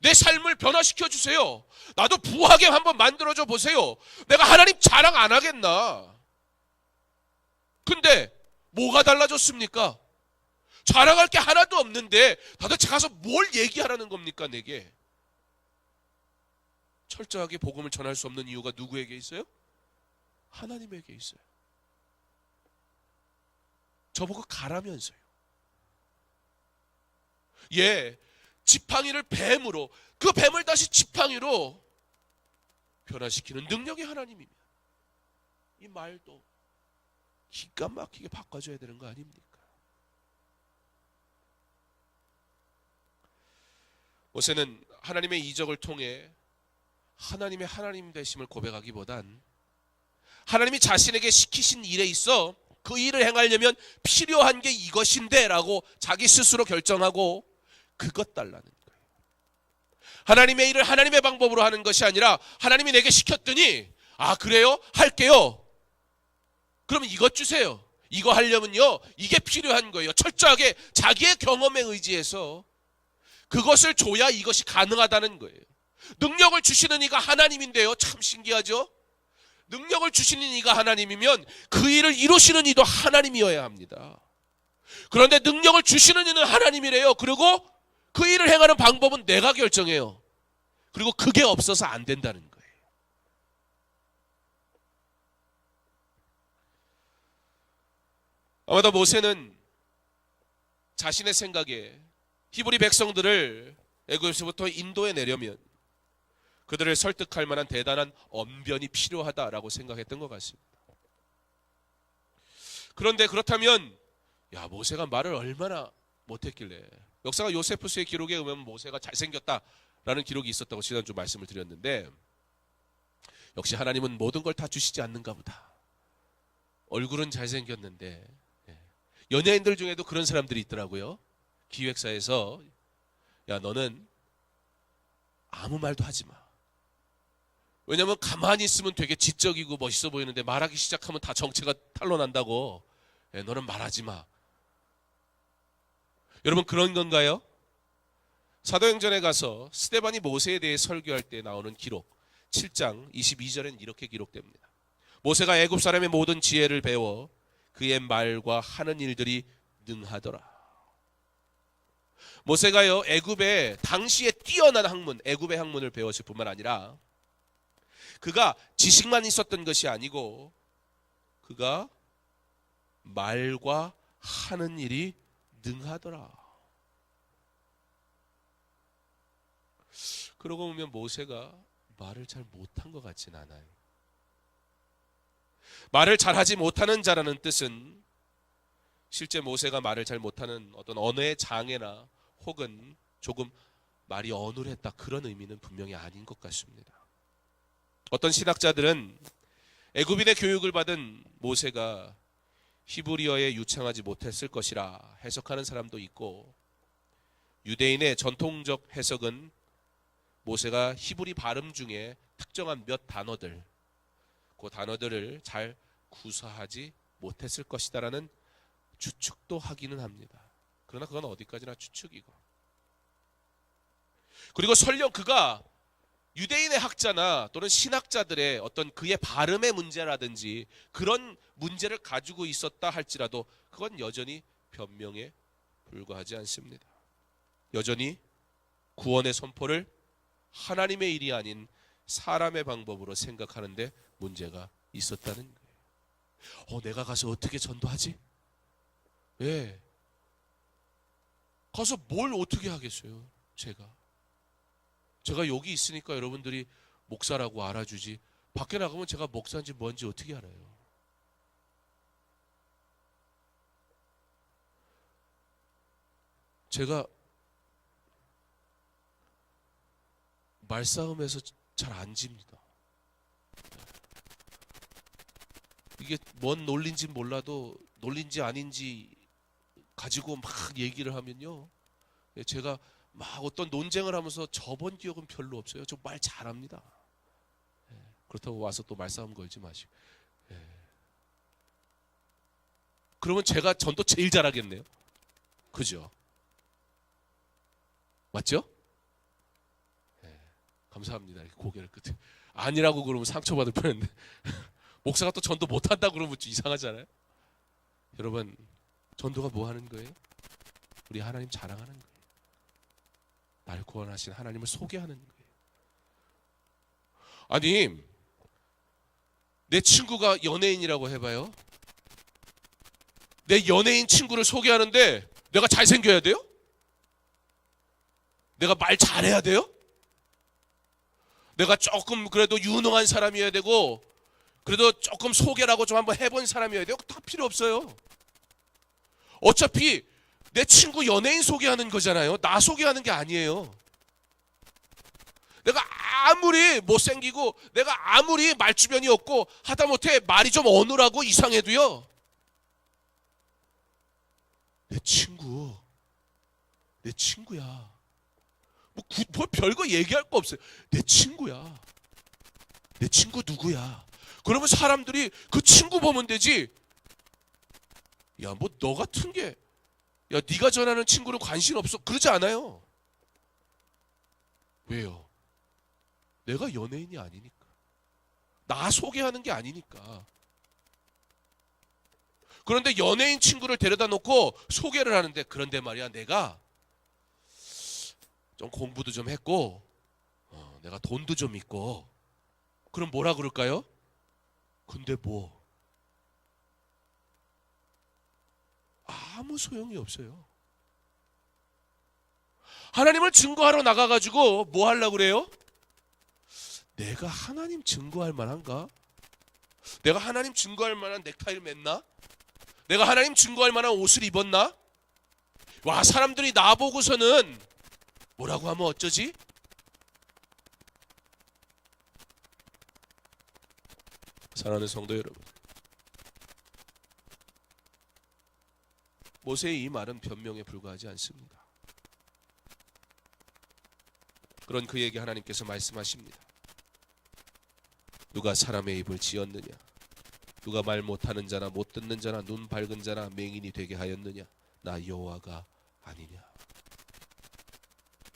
내 삶을 변화시켜 주세요. 나도 부하게 한번 만들어줘 보세요. 내가 하나님 자랑 안 하겠나? 근데 뭐가 달라졌습니까? 자랑할 게 하나도 없는데 도대체 가서 뭘 얘기하라는 겁니까, 내게? 철저하게 복음을 전할 수 없는 이유가 누구에게 있어요? 하나님에게 있어요. 저보고 가라면서요. 예, 지팡이를 뱀으로, 그 뱀을 다시 지팡이로 변화시키는 능력이 하나님입니다. 이 말도 기가 막히게 바꿔줘야 되는 거 아닙니까? 모세는 하나님의 이적을 통해 하나님의 하나님 되심을 고백하기보단 하나님이 자신에게 시키신 일에 있어 그 일을 행하려면 필요한 게 이것인데 라고 자기 스스로 결정하고 그것 달라는 거예요. 하나님의 일을 하나님의 방법으로 하는 것이 아니라 하나님이 내게 시켰더니 아 그래요? 할게요. 그러면 이것 주세요. 이거 하려면요 이게 필요한 거예요. 철저하게 자기의 경험에 의지해서 그것을 줘야 이것이 가능하다는 거예요. 능력을 주시는 이가 하나님인데요, 참 신기하죠? 능력을 주시는 이가 하나님이면 그 일을 이루시는 이도 하나님이어야 합니다. 그런데 능력을 주시는 이는 하나님이래요. 그리고 그 일을 행하는 방법은 내가 결정해요. 그리고 그게 없어서 안 된다는 거예요. 아마도 모세는 자신의 생각에 히브리 백성들을 애굽에서부터 인도해 내려면 그들을 설득할 만한 대단한 언변이 필요하다라고 생각했던 것 같습니다. 그런데 그렇다면 야 모세가 말을 얼마나 못했길래, 역사가 요세푸스의 기록에 의하면 모세가 잘생겼다라는 기록이 있었다고 지난주 말씀을 드렸는데 역시 하나님은 모든 걸 다 주시지 않는가 보다. 얼굴은 잘생겼는데 연예인들 중에도 그런 사람들이 있더라고요. 기획사에서 야 너는 아무 말도 하지 마. 왜냐면 가만히 있으면 되게 지적이고 멋있어 보이는데 말하기 시작하면 다 정체가 탄로난다고. 너는 말하지 마. 여러분 그런 건가요? 사도행전에 가서 스데반이 모세에 대해 설교할 때 나오는 기록 7장 22절엔 이렇게 기록됩니다. 모세가 애굽 사람의 모든 지혜를 배워 그의 말과 하는 일들이 능하더라. 모세가요 애굽의 당시에 뛰어난 학문, 애굽의 학문을 배웠을 뿐만 아니라 그가 지식만 있었던 것이 아니고 그가 말과 하는 일이 능하더라. 그러고 보면 모세가 말을 잘 못한 것 같진 않아요. 말을 잘하지 못하는 자라는 뜻은 실제 모세가 말을 잘 못하는 어떤 언어의 장애나 혹은 조금 말이 어눌했다 그런 의미는 분명히 아닌 것 같습니다. 어떤 신학자들은 애굽인의 교육을 받은 모세가 히브리어에 유창하지 못했을 것이라 해석하는 사람도 있고, 유대인의 전통적 해석은 모세가 히브리 발음 중에 특정한 몇 단어들, 그 단어들을 잘 구사하지 못했을 것이다라는 추측도 하기는 합니다. 그러나 그건 어디까지나 추측이고, 그리고 설령 그가 유대인의 학자나 또는 신학자들의 어떤 그의 발음의 문제라든지 그런 문제를 가지고 있었다 할지라도 그건 여전히 변명에 불과하지 않습니다. 여전히 구원의 선포를 하나님의 일이 아닌 사람의 방법으로 생각하는데 문제가 있었다는 거예요. 내가 가서 어떻게 전도하지? 예. 가서 뭘 어떻게 하겠어요? 제가 여기 있으니까 여러분들이 목사라고 알아주지, 밖에 나가면 제가 목사인지 뭔지 어떻게 알아요? 제가 말싸움에서 잘 안 집니다. 이게 뭔 논리인지 몰라도 논리인지 아닌지 가지고 막 얘기를 하면요, 제가 막 어떤 논쟁을 하면서 저번 기억은 별로 없어요. 저 말 잘합니다. 그렇다고 와서 또 말싸움 걸지 마시고. 그러면 제가 전도 제일 잘하겠네요. 그죠? 맞죠? 감사합니다. 이렇게 고개를 끝에 아니라고 그러면 상처받을 뻔했는데 목사가 또 전도 못한다 그러면 좀 이상하잖아요. 여러분, 전도가 뭐 하는 거예요? 우리 하나님 자랑하는 거예요. 나를 구원하신 하나님을 소개하는 거예요. 아니, 내 친구가 연예인이라고 해봐요. 내 연예인 친구를 소개하는데 내가 잘생겨야 돼요? 내가 말 잘해야 돼요? 내가 조금 그래도 유능한 사람이어야 되고, 그래도 조금 소개라고 좀 한번 해본 사람이어야 돼요? 다 필요 없어요. 어차피 내 친구 연예인 소개하는 거잖아요. 나 소개하는 게 아니에요. 내가 아무리 못생기고 내가 아무리 말주변이 없고 하다못해 말이 좀 어눌하고 이상해도요, 내 친구야. 뭐 별거 얘기할 거 없어요. 내 친구야. 내 친구 누구야? 그러면 사람들이 그 친구 보면 되지. 야, 뭐 너 같은 게, 야, 네가 전하는 친구는 관심 없어, 그러지 않아요. 왜요? 내가 연예인이 아니니까. 나 소개하는 게 아니니까. 그런데 연예인 친구를 데려다 놓고 소개를 하는데, 그런데 말이야, 내가 좀 공부도 좀 했고, 내가 돈도 좀 있고, 그럼 뭐라 그럴까요? 근데 뭐? 아무 소용이 없어요. 하나님을 증거하러 나가가지고 뭐 하려고 그래요? 내가 하나님 증거할 만한가? 내가 하나님 증거할 만한 넥타이를 맸나? 내가 하나님 증거할 만한 옷을 입었나? 와, 사람들이 나보고서는 뭐라고 하면 어쩌지? 사랑하는 성도 여러분, 모세의 이 말은 변명에 불과하지 않습니다. 그런 그에게 하나님께서 말씀하십니다. 누가 사람의 입을 지었느냐? 누가 말 못하는 자나 못 듣는 자나 눈 밝은 자나 맹인이 되게 하였느냐? 나 여호와가 아니냐?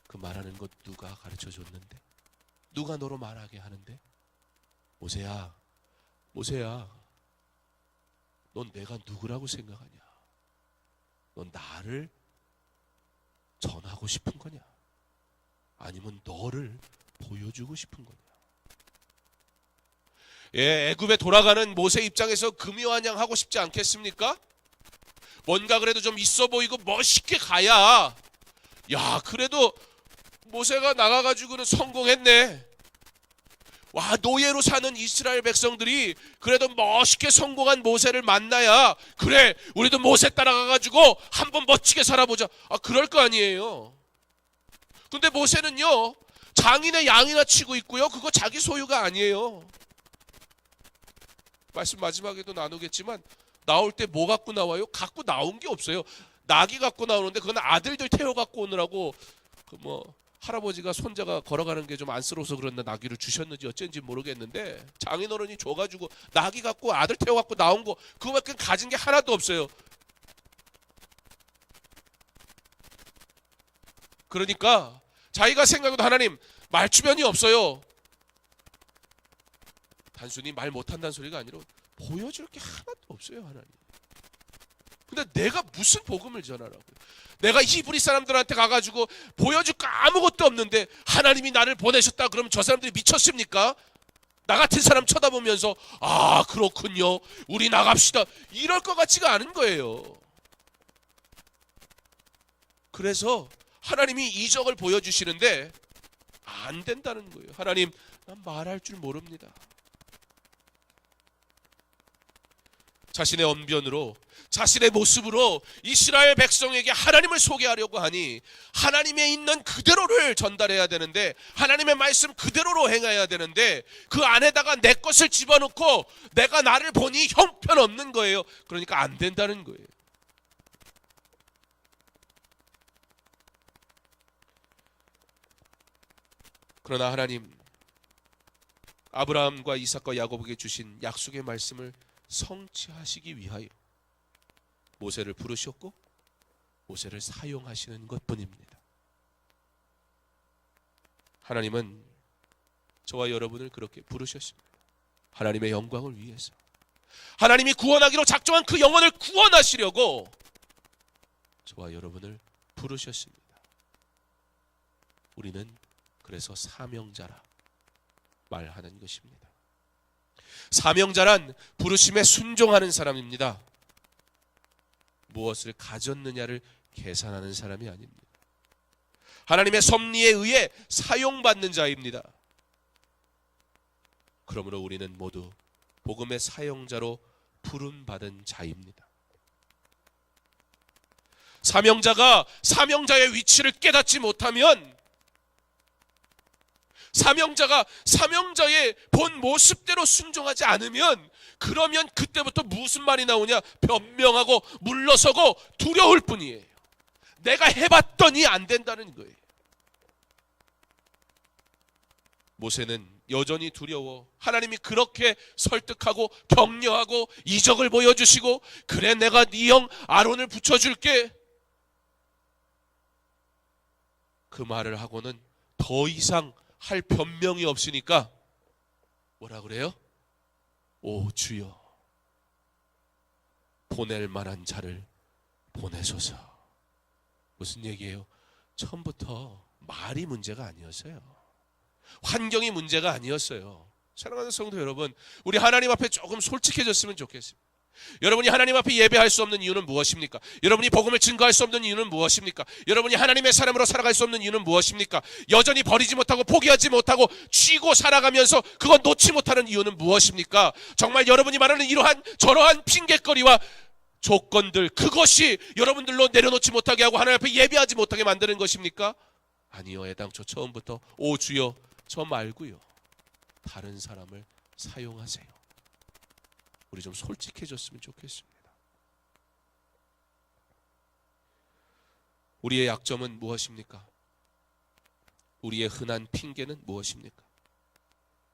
그 말하는 것 누가 가르쳐줬는데? 누가 너로 말하게 하는데? 모세야, 넌 내가 누구라고 생각하냐? 넌 나를 전하고 싶은 거냐? 아니면 너를 보여주고 싶은 거냐? 애굽에 돌아가는 모세 입장에서 금요한양 하고 싶지 않겠습니까? 뭔가 그래도 좀 있어 보이고 멋있게 가야, 야, 그래도 모세가 나가가지고는 성공했네. 와, 노예로 사는 이스라엘 백성들이 그래도 멋있게 성공한 모세를 만나야, 그래, 우리도 모세 따라가가지고 한번 멋지게 살아보자. 그럴 거 아니에요. 근데 모세는요, 장인의 양이나 치고 있고요, 그거 자기 소유가 아니에요. 말씀 마지막에도 나누겠지만, 나올 때 뭐 갖고 나와요? 갖고 나온 게 없어요. 나귀 갖고 나오는데 그건 아들들 태워 갖고 오느라고, 할아버지가 손자가 걸어가는 게 좀 안쓰러워서 그런데 나귀를 주셨는지 어쩐지 모르겠는데, 장인어른이 줘가지고 나귀 갖고 아들 태워 갖고 나온 거, 그거밖에 가진 게 하나도 없어요. 그러니까 자기가 생각해도 하나님 말주변이 없어요. 단순히 말 못한다는 소리가 아니라 보여줄 게 하나도 없어요, 하나님. 근데 내가 무슨 복음을 전하라고요? 내가 히브리 사람들한테 가가지고 보여줄 거 아무것도 없는데 하나님이 나를 보내셨다 그러면 저 사람들이 미쳤습니까? 나 같은 사람 쳐다보면서 그렇군요, 우리 나갑시다, 이럴 것 같지가 않은 거예요. 그래서 하나님이 이적을 보여주시는데 안 된다는 거예요. 하나님, 난 말할 줄 모릅니다. 자신의 언변으로, 자신의 모습으로 이스라엘 백성에게 하나님을 소개하려고 하니 하나님의 있는 그대로를 전달해야 되는데, 하나님의 말씀 그대로로 행해야 되는데, 그 안에다가 내 것을 집어넣고 내가 나를 보니 형편없는 거예요. 그러니까 안 된다는 거예요. 그러나 하나님, 아브라함과 이삭과 야곱에게 주신 약속의 말씀을 성취하시기 위하여 모세를 부르셨고 모세를 사용하시는 것뿐입니다. 하나님은 저와 여러분을 그렇게 부르셨습니다. 하나님의 영광을 위해서, 하나님이 구원하기로 작정한 그 영혼을 구원하시려고 저와 여러분을 부르셨습니다. 우리는 그래서 사명자라 말하는 것입니다. 사명자란 부르심에 순종하는 사람입니다. 무엇을 가졌느냐를 계산하는 사람이 아닙니다. 하나님의 섭리에 의해 사용받는 자입니다. 그러므로 우리는 모두 복음의 사용자로 부름받은 자입니다. 사명자가 사명자의 위치를 깨닫지 못하면, 사명자가 사명자의 본 모습대로 순종하지 않으면, 그러면 그때부터 무슨 말이 나오냐? 변명하고 물러서고 두려울 뿐이에요. 내가 해봤더니 안 된다는 거예요. 모세는 여전히 두려워 하나님이 그렇게 설득하고 격려하고 이적을 보여주시고, 그래 내가 네 형 아론을 붙여줄게, 그 말을 하고는 더 이상 할 변명이 없으니까 뭐라 그래요? 오 주여, 보낼 만한 자를 보내소서. 무슨 얘기예요? 처음부터 말이 문제가 아니었어요. 환경이 문제가 아니었어요. 사랑하는 성도 여러분, 우리 하나님 앞에 조금 솔직해졌으면 좋겠습니다. 여러분이 하나님 앞에 예배할 수 없는 이유는 무엇입니까? 여러분이 복음을 증거할 수 없는 이유는 무엇입니까? 여러분이 하나님의 사람으로 살아갈 수 없는 이유는 무엇입니까? 여전히 버리지 못하고 포기하지 못하고 쥐고 살아가면서 그건 놓지 못하는 이유는 무엇입니까? 정말 여러분이 말하는 이러한 저러한 핑계거리와 조건들, 그것이 여러분들로 내려놓지 못하게 하고 하나님 앞에 예배하지 못하게 만드는 것입니까? 아니요. 애당초 처음부터 오 주여, 저 말고요, 다른 사람을 사용하세요. 우리 좀 솔직해졌으면 좋겠습니다. 우리의 약점은 무엇입니까? 우리의 흔한 핑계는 무엇입니까?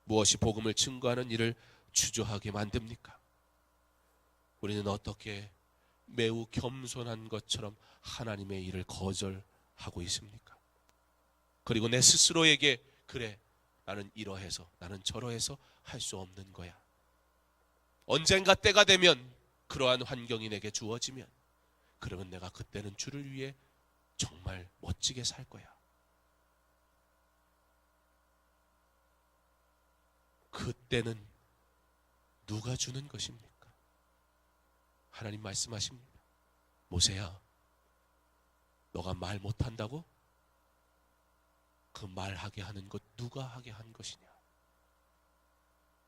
무엇이 복음을 증거하는 일을 주저하게 만듭니까? 우리는 어떻게 매우 겸손한 것처럼 하나님의 일을 거절하고 있습니까? 그리고 내 스스로에게, 그래 나는 이러해서 나는 저러해서 할 수 없는 거야, 언젠가 때가 되면 그러한 환경이 내게 주어지면 그러면 내가 그때는 주를 위해 정말 멋지게 살 거야. 그때는 누가 주는 것입니까? 하나님 말씀하십니다. 모세야, 너가 말 못한다고? 그 말하게 하는 것 누가 하게 한 것이냐?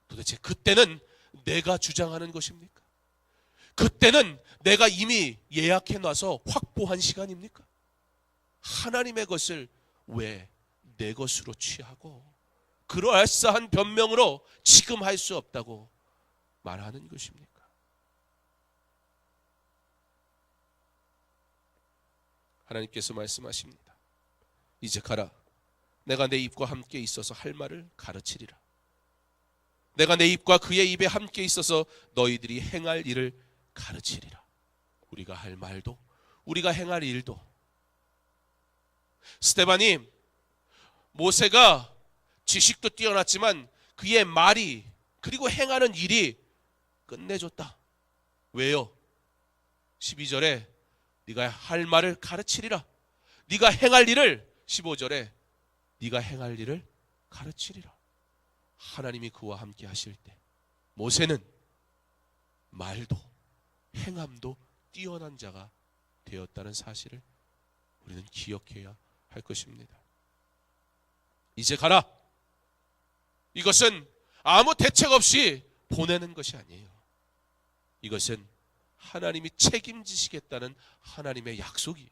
도대체 그때는 내가 주장하는 것입니까? 그때는 내가 이미 예약해놔서 확보한 시간입니까? 하나님의 것을 왜 내 것으로 취하고 그럴싸한 변명으로 지금 할 수 없다고 말하는 것입니까? 하나님께서 말씀하십니다. 이제 가라. 내가 내 입과 함께 있어서 할 말을 가르치리라. 내가 내 입과 그의 입에 함께 있어서 너희들이 행할 일을 가르치리라. 우리가 할 말도 우리가 행할 일도. 스데반이 모세가 지식도 뛰어났지만 그의 말이 그리고 행하는 일이 끝내줬다. 왜요? 12절에 네가 할 말을 가르치리라. 네가 행할 일을, 15절에 네가 행할 일을 가르치리라. 하나님이 그와 함께 하실 때 모세는 말도 행함도 뛰어난 자가 되었다는 사실을 우리는 기억해야 할 것입니다. 이제 가라. 이것은 아무 대책 없이 보내는 것이 아니에요. 이것은 하나님이 책임지시겠다는 하나님의 약속이에요.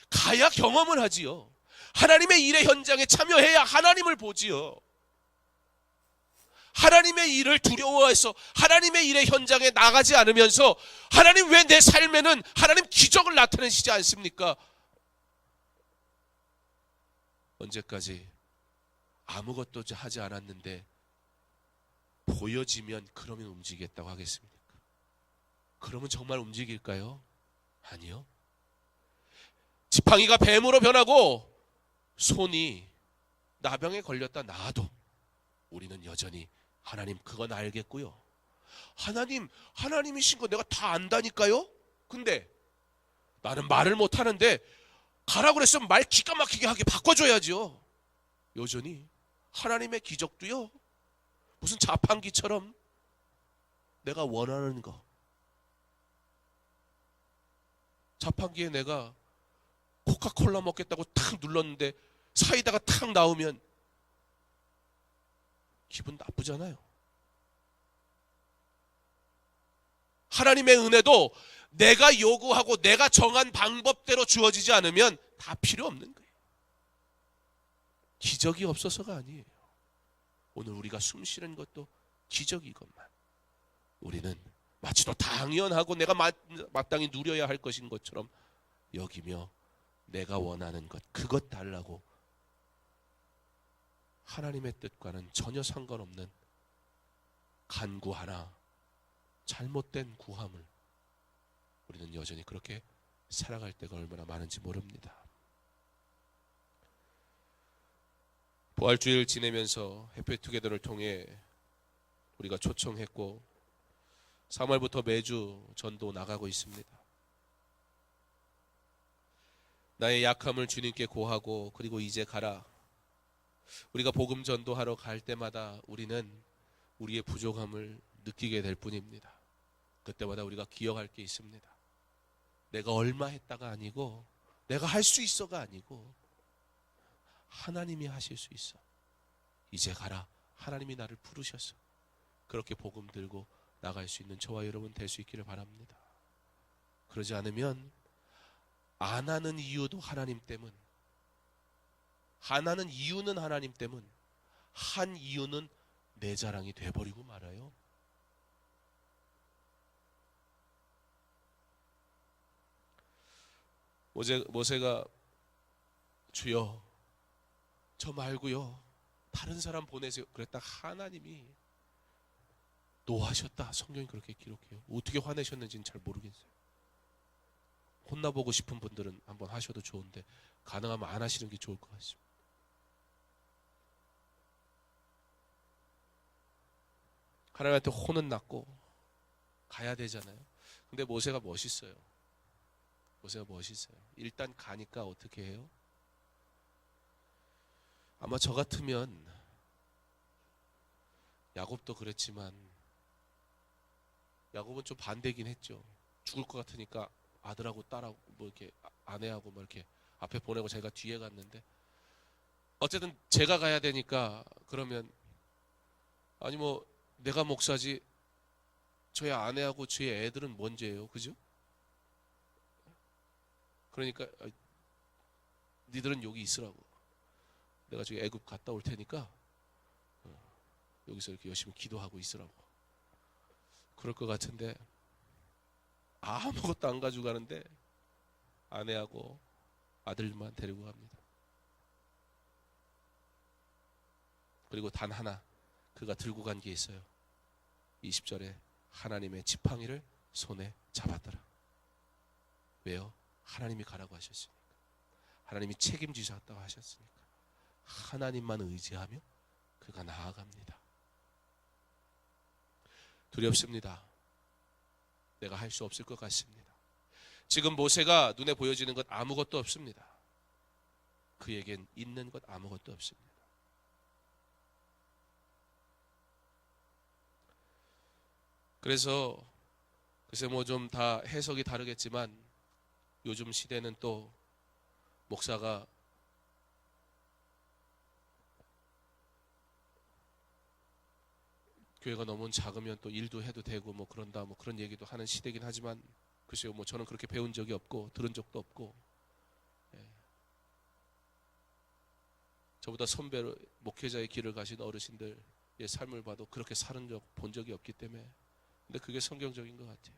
가야 경험을 하지요. 하나님의 일의 현장에 참여해야 하나님을 보지요. 하나님의 일을 두려워해서 하나님의 일의 현장에 나가지 않으면서 하나님 왜 내 삶에는 하나님 기적을 나타내시지 않습니까? 언제까지 아무것도 하지 않았는데 보여지면 그러면 움직이겠다고 하겠습니까? 그러면 정말 움직일까요? 아니요. 지팡이가 뱀으로 변하고 손이 나병에 걸렸다 나아도 우리는 여전히 하나님 그건 알겠고요. 하나님이신 거 내가 다 안다니까요? 근데 나는 말을 못하는데 가라고 그랬으면 말 기가 막히게 하게 바꿔줘야죠. 여전히 하나님의 기적도요, 무슨 자판기처럼 내가 원하는 거, 자판기에 내가 코카콜라 먹겠다고 탁 눌렀는데 사이다가 탁 나오면 기분 나쁘잖아요. 하나님의 은혜도 내가 요구하고 내가 정한 방법대로 주어지지 않으면 다 필요 없는 거예요. 기적이 없어서가 아니에요. 오늘 우리가 숨 쉬는 것도 기적이건만 우리는 마치도 당연하고 내가 마땅히 누려야 할 것인 것처럼 여기며 내가 원하는 것, 그것 달라고 하나님의 뜻과는 전혀 상관없는 간구하나 잘못된 구함을 우리는 여전히 그렇게 살아갈 때가 얼마나 많은지 모릅니다. 부활주일 지내면서 해피투게더를 통해 우리가 초청했고 3월부터 매주 전도 나가고 있습니다. 나의 약함을 주님께 고하고 그리고 이제 가라. 우리가 복음 전도하러 갈 때마다 우리는 우리의 부족함을 느끼게 될 뿐입니다. 그때마다 우리가 기억할 게 있습니다. 내가 얼마 했다가 아니고 내가 할 수 있어가 아니고 하나님이 하실 수 있어. 이제 가라. 하나님이 나를 부르셨어. 그렇게 복음 들고 나갈 수 있는 저와 여러분 될 수 있기를 바랍니다. 그러지 않으면 안 하는 이유도 하나님 때문, 안 하는 이유는 하나님 때문, 한 이유는 내 자랑이 돼버리고 말아요. 모세가 주여 저 말고요 다른 사람 보내세요 그랬다 하나님이 노하셨다. 성경이 그렇게 기록해요. 어떻게 화내셨는지는 잘 모르겠어요. 혼나보고 싶은 분들은 한번 하셔도 좋은데 가능하면 안 하시는 게 좋을 것 같습니다. 하나님한테 혼은 났고 가야 되잖아요. 근데 모세가 멋있어요. 모세가 멋있어요. 일단 가니까 어떻게 해요? 아마 저 같으면 야곱도 그랬지만 야곱은 좀 반대긴 했죠. 죽을 것 같으니까 아들하고 딸하고 뭐 이렇게 아내하고 뭐 이렇게 앞에 보내고 제가 뒤에 갔는데 어쨌든 제가 가야 되니까 그러면 아니 뭐 내가 목사지 저희 아내하고 저희 애들은 뭔 죄예요, 그죠? 그러니까 니들은 여기 있으라고. 내가 저기 애굽 갔다 올 테니까 여기서 이렇게 열심히 기도하고 있으라고. 그럴 것 같은데 아무것도 안 가지고 가는데 아내하고 아들만 데리고 갑니다. 그리고 단 하나 그가 들고 간 게 있어요. 20절에 하나님의 지팡이를 손에 잡았더라. 왜요? 하나님이 가라고 하셨으니까. 하나님이 책임지셨다고 하셨으니까. 하나님만 의지하며 그가 나아갑니다. 두렵습니다. 내가 할 수 없을 것 같습니다. 지금 모세가 눈에 보여지는 것 아무것도 없습니다. 그에겐 있는 것 아무것도 없습니다. 그래서 글쎄 뭐 좀 다 해석이 다르겠지만 요즘 시대는 또 목사가 교회가 너무 작으면 또 일도 해도 되고 뭐 그런다 뭐 그런 얘기도 하는 시대긴 하지만 글쎄요, 뭐 저는 그렇게 배운 적이 없고 들은 적도 없고, 예. 저보다 선배로 목회자의 길을 가신 어르신들의 삶을 봐도 그렇게 사는 본 적이 없기 때문에, 근데 그게 성경적인 것 같아요.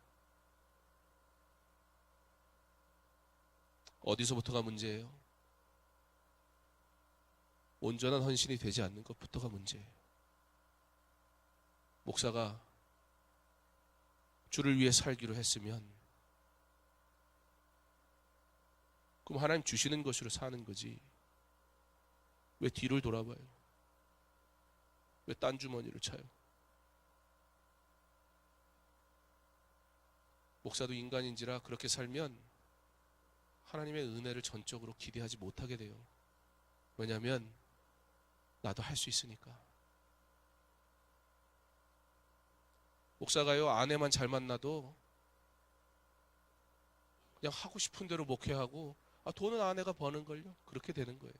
어디서부터가 문제예요? 온전한 헌신이 되지 않는 것부터가 문제예요. 목사가 주를 위해 살기로 했으면 그럼 하나님 주시는 것으로 사는 거지, 왜 뒤를 돌아봐요? 왜 딴 주머니를 차요? 목사도 인간인지라 그렇게 살면 하나님의 은혜를 전적으로 기대하지 못하게 돼요. 왜냐하면 나도 할 수 있으니까. 목사가요, 아내만 잘 만나도 그냥 하고 싶은 대로 목회하고, 돈은 아내가 버는걸요, 그렇게 되는 거예요.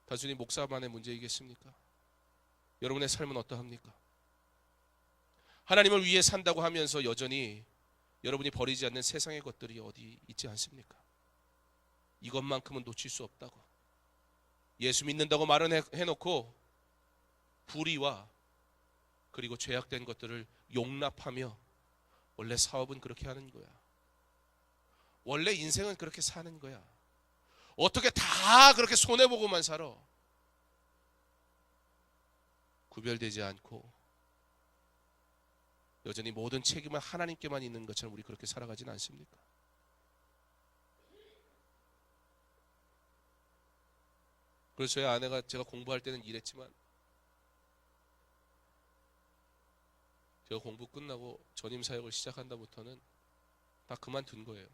단순히 목사만의 문제이겠습니까? 여러분의 삶은 어떠합니까? 하나님을 위해 산다고 하면서 여전히 여러분이 버리지 않는 세상의 것들이 어디 있지 않습니까? 이것만큼은 놓칠 수 없다고, 예수 믿는다고 말은 해놓고 불의와 그리고 죄악된 것들을 용납하며, 원래 사업은 그렇게 하는 거야. 원래 인생은 그렇게 사는 거야. 어떻게 다 그렇게 손해보고만 살아? 구별되지 않고 여전히 모든 책임은 하나님께만 있는 것처럼 우리 그렇게 살아가진 않습니까? 그래서 저희 아내가, 제가 공부할 때는 이랬지만 제가 공부 끝나고 전임 사역을 시작한 다음부터는 다 그만둔 거예요.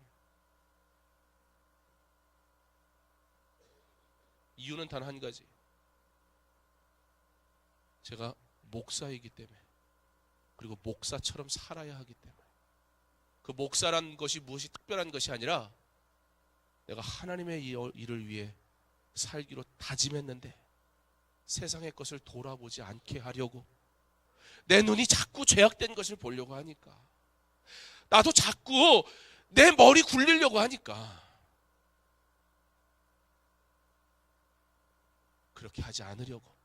이유는 단 한 가지, 제가 목사이기 때문에, 그리고 목사처럼 살아야 하기 때문에. 그 목사란 것이 무엇이 특별한 것이 아니라 내가 하나님의 일을 위해 살기로 다짐했는데 세상의 것을 돌아보지 않게 하려고 내 눈이 자꾸 죄악된 것을 보려고 하니까, 나도 자꾸 내 머리 굴리려고 하니까 그렇게 하지 않으려고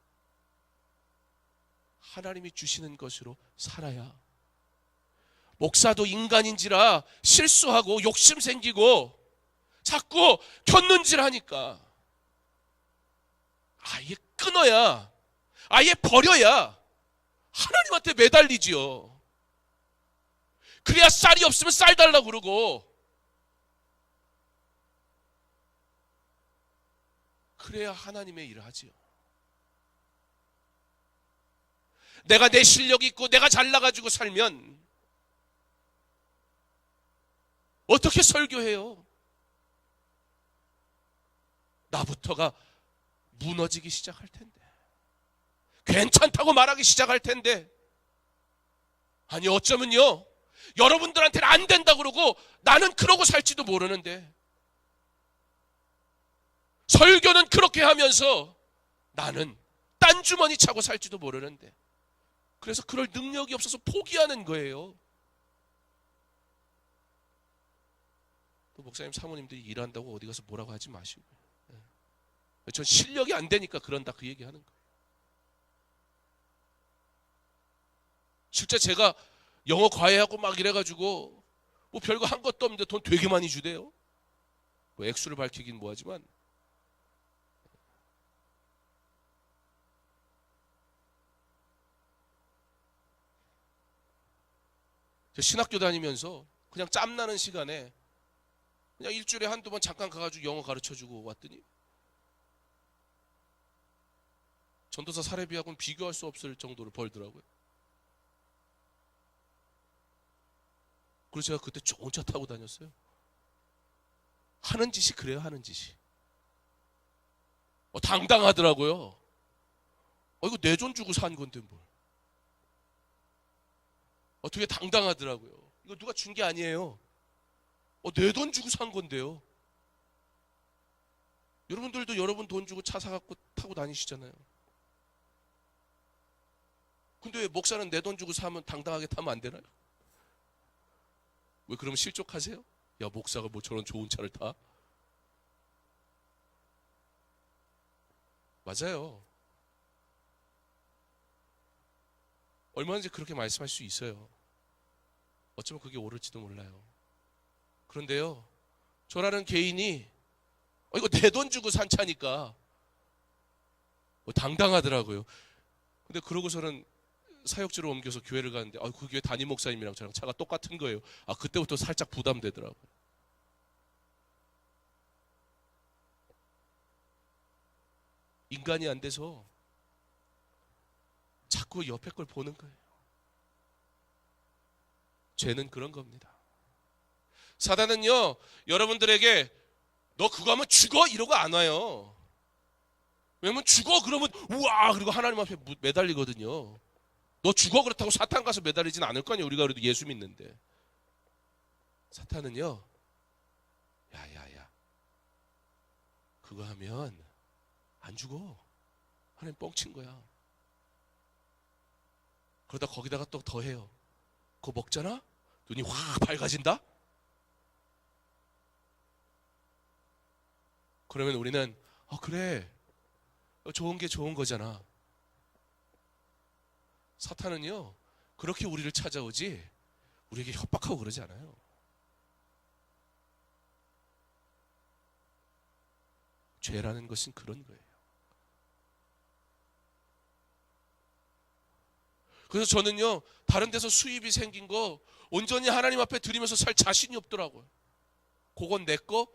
하나님이 주시는 것으로 살아야. 목사도 인간인지라 실수하고 욕심 생기고 자꾸 곁눈질 하니까 아예 끊어야, 아예 버려야 하나님한테 매달리지요. 그래야 쌀이 없으면 쌀 달라고 그러고, 그래야 하나님의 일을 하지요. 내가 내 실력이 있고 내가 잘나가지고 살면 어떻게 설교해요? 나부터가 무너지기 시작할 텐데, 괜찮다고 말하기 시작할 텐데, 아니 어쩌면요 여러분들한테는 안 된다 그러고 나는 그러고 살지도 모르는데, 설교는 그렇게 하면서 나는 딴 주머니 차고 살지도 모르는데, 그래서 그럴 능력이 없어서 포기하는 거예요. 또 목사님 사모님들이 일한다고 어디 가서 뭐라고 하지 마시고, 전 실력이 안 되니까 그런다 그 얘기하는 거예요. 실제 제가 영어 과외하고 막 이래가지고 뭐 별거 한 것도 없는데 돈 되게 많이 주대요. 뭐 액수를 밝히긴 뭐하지만, 신학교 다니면서 그냥 짬나는 시간에 그냥 일주일에 한두 번 잠깐 가가지고 영어 가르쳐주고 왔더니 전도사 사례비하고는 비교할 수 없을 정도로 벌더라고요. 그래서 제가 그때 좋은 차 타고 다녔어요. 하는 짓이 그래요, 하는 짓이. 당당하더라고요. 이거 내 돈 주고 산 건데 뭘. 되게 당당하더라고요. 이거 누가 준 게 아니에요. 내 돈 주고 산 건데요. 여러분들도 여러분 돈 주고 차 사갖고 타고 다니시잖아요. 근데 왜 목사는 내 돈 주고 사면 당당하게 타면 안 되나요? 왜 그러면 실족하세요? 야, 목사가 뭐 저런 좋은 차를 타? 맞아요. 얼마든지 그렇게 말씀할 수 있어요. 어쩌면 그게 옳을지도 몰라요. 그런데요, 저라는 개인이 이거 내 돈 주고 산 차니까 당당하더라고요. 근데 그러고서는 사역지로 옮겨서 교회를 가는데 그 교회 담임 목사님이랑 저랑 차가 똑같은 거예요. 그때부터 살짝 부담되더라고요. 인간이 안 돼서 자꾸 옆에 걸 보는 거예요. 죄는 그런 겁니다. 사단은요, 여러분들에게 너 그거 하면 죽어 이러고 안 와요. 왜냐면 죽어 그러면 우와 그리고 하나님 앞에 매달리거든요. 너 죽어 그렇다고 사탄 가서 매달리진 않을 거 아니에요. 우리가 그래도 예수 믿는데. 사탄은요, 야야야 그거 하면 안 죽어. 하나님 뻥친 거야. 그러다 거기다가 또 더해요. 그거 먹잖아? 눈이 확 밝아진다? 그러면 우리는 그래 좋은 게 좋은 거잖아. 사탄은요 그렇게 우리를 찾아오지 우리에게 협박하고 그러지 않아요. 죄라는 것은 그런 거예요. 그래서 저는요 다른 데서 수입이 생긴 거 온전히 하나님 앞에 드리면서 살 자신이 없더라고요. 그건 내 거,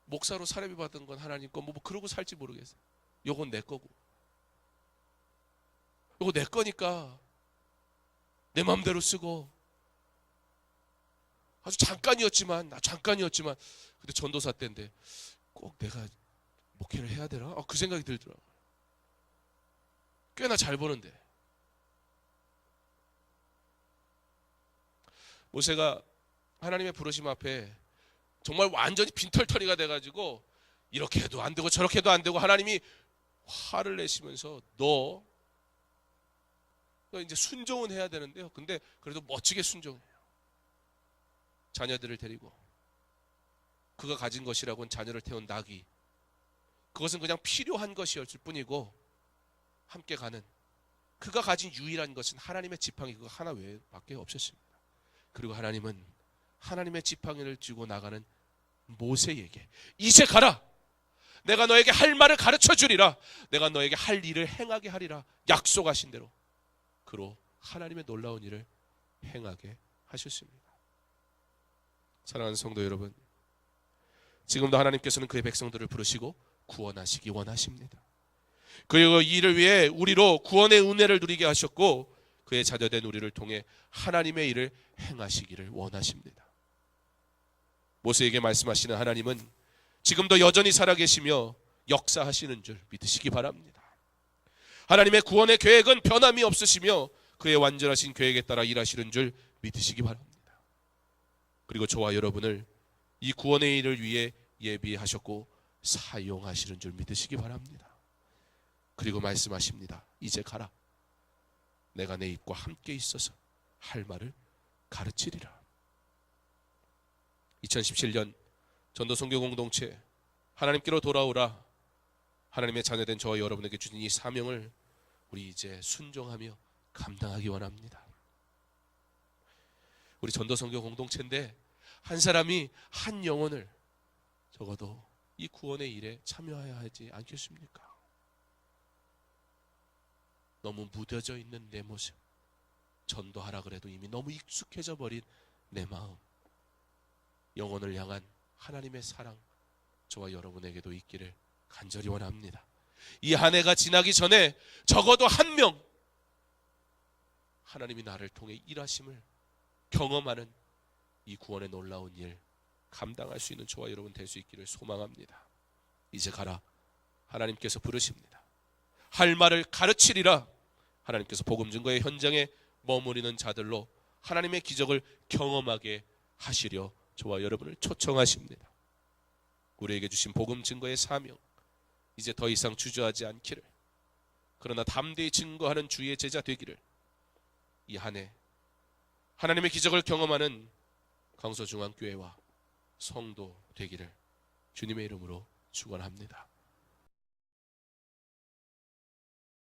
목사로 사례비 받은 건 하나님 거, 뭐 그러고 살지 모르겠어요. 요건 내 거고 요거 내 거니까 내 마음대로 쓰고 아주 잠깐이었지만 근데 전도사 때인데 꼭 내가 목회를 해야 되나? 그 생각이 들더라고요. 꽤나 잘 버는데. 모세가 하나님의 부르심 앞에 정말 완전히 빈털터리가 돼가지고 이렇게 해도 안 되고 저렇게 해도 안 되고 하나님이 화를 내시면서 너 이제 순종은 해야 되는데요. 근데 그래도 멋지게 순종해요. 자녀들을 데리고 그가 가진 것이라고는 자녀를 태운 나귀, 그것은 그냥 필요한 것이었을 뿐이고 함께 가는 그가 가진 유일한 것은 하나님의 지팡이 그거 하나 외에밖에 없었습니다. 그리고 하나님은 하나님의 지팡이를 쥐고 나가는 모세에게 이제 가라. 내가 너에게 할 말을 가르쳐 주리라. 내가 너에게 할 일을 행하게 하리라. 약속하신 대로 그로 하나님의 놀라운 일을 행하게 하셨습니다. 사랑하는 성도 여러분, 지금도 하나님께서는 그의 백성들을 부르시고 구원하시기 원하십니다. 그의 일을 위해 우리로 구원의 은혜를 누리게 하셨고 그의 자녀된 우리를 통해 하나님의 일을 행하시기를 원하십니다. 모세에게 말씀하시는 하나님은 지금도 여전히 살아계시며 역사하시는 줄 믿으시기 바랍니다. 하나님의 구원의 계획은 변함이 없으시며 그의 완전하신 계획에 따라 일하시는 줄 믿으시기 바랍니다. 그리고 저와 여러분을 이 구원의 일을 위해 예비하셨고 사용하시는 줄 믿으시기 바랍니다. 그리고 말씀하십니다. 이제 가라. 내가 내 입과 함께 있어서 할 말을 가르치리라. 2017년 전도선교 공동체 하나님께로 돌아오라. 하나님의 자녀된 저와 여러분에게 주신 이 사명을 우리 이제 순종하며 감당하기 원합니다. 우리 전도선교 공동체인데 한 사람이 한 영혼을 적어도 이 구원의 일에 참여해야 하지 않겠습니까? 너무 무뎌져 있는 내 모습, 전도하라 그래도 이미 너무 익숙해져 버린 내 마음, 영혼을 향한 하나님의 사랑 저와 여러분에게도 있기를 간절히 원합니다. 이 한 해가 지나기 전에 적어도 한 명 하나님이 나를 통해 일하심을 경험하는 이 구원의 놀라운 일 감당할 수 있는 저와 여러분 될 수 있기를 소망합니다. 이제 가라. 하나님께서 부르십니다. 할 말을 가르치리라. 하나님께서 복음 증거의 현장에 머무르는 자들로 하나님의 기적을 경험하게 하시려 저와 여러분을 초청하십니다. 우리에게 주신 복음 증거의 사명, 이제 더 이상 주저하지 않기를, 그러나 담대히 증거하는 주의 제자 되기를, 이 한 해 하나님의 기적을 경험하는 강서중앙교회와 성도 되기를 주님의 이름으로 축원합니다.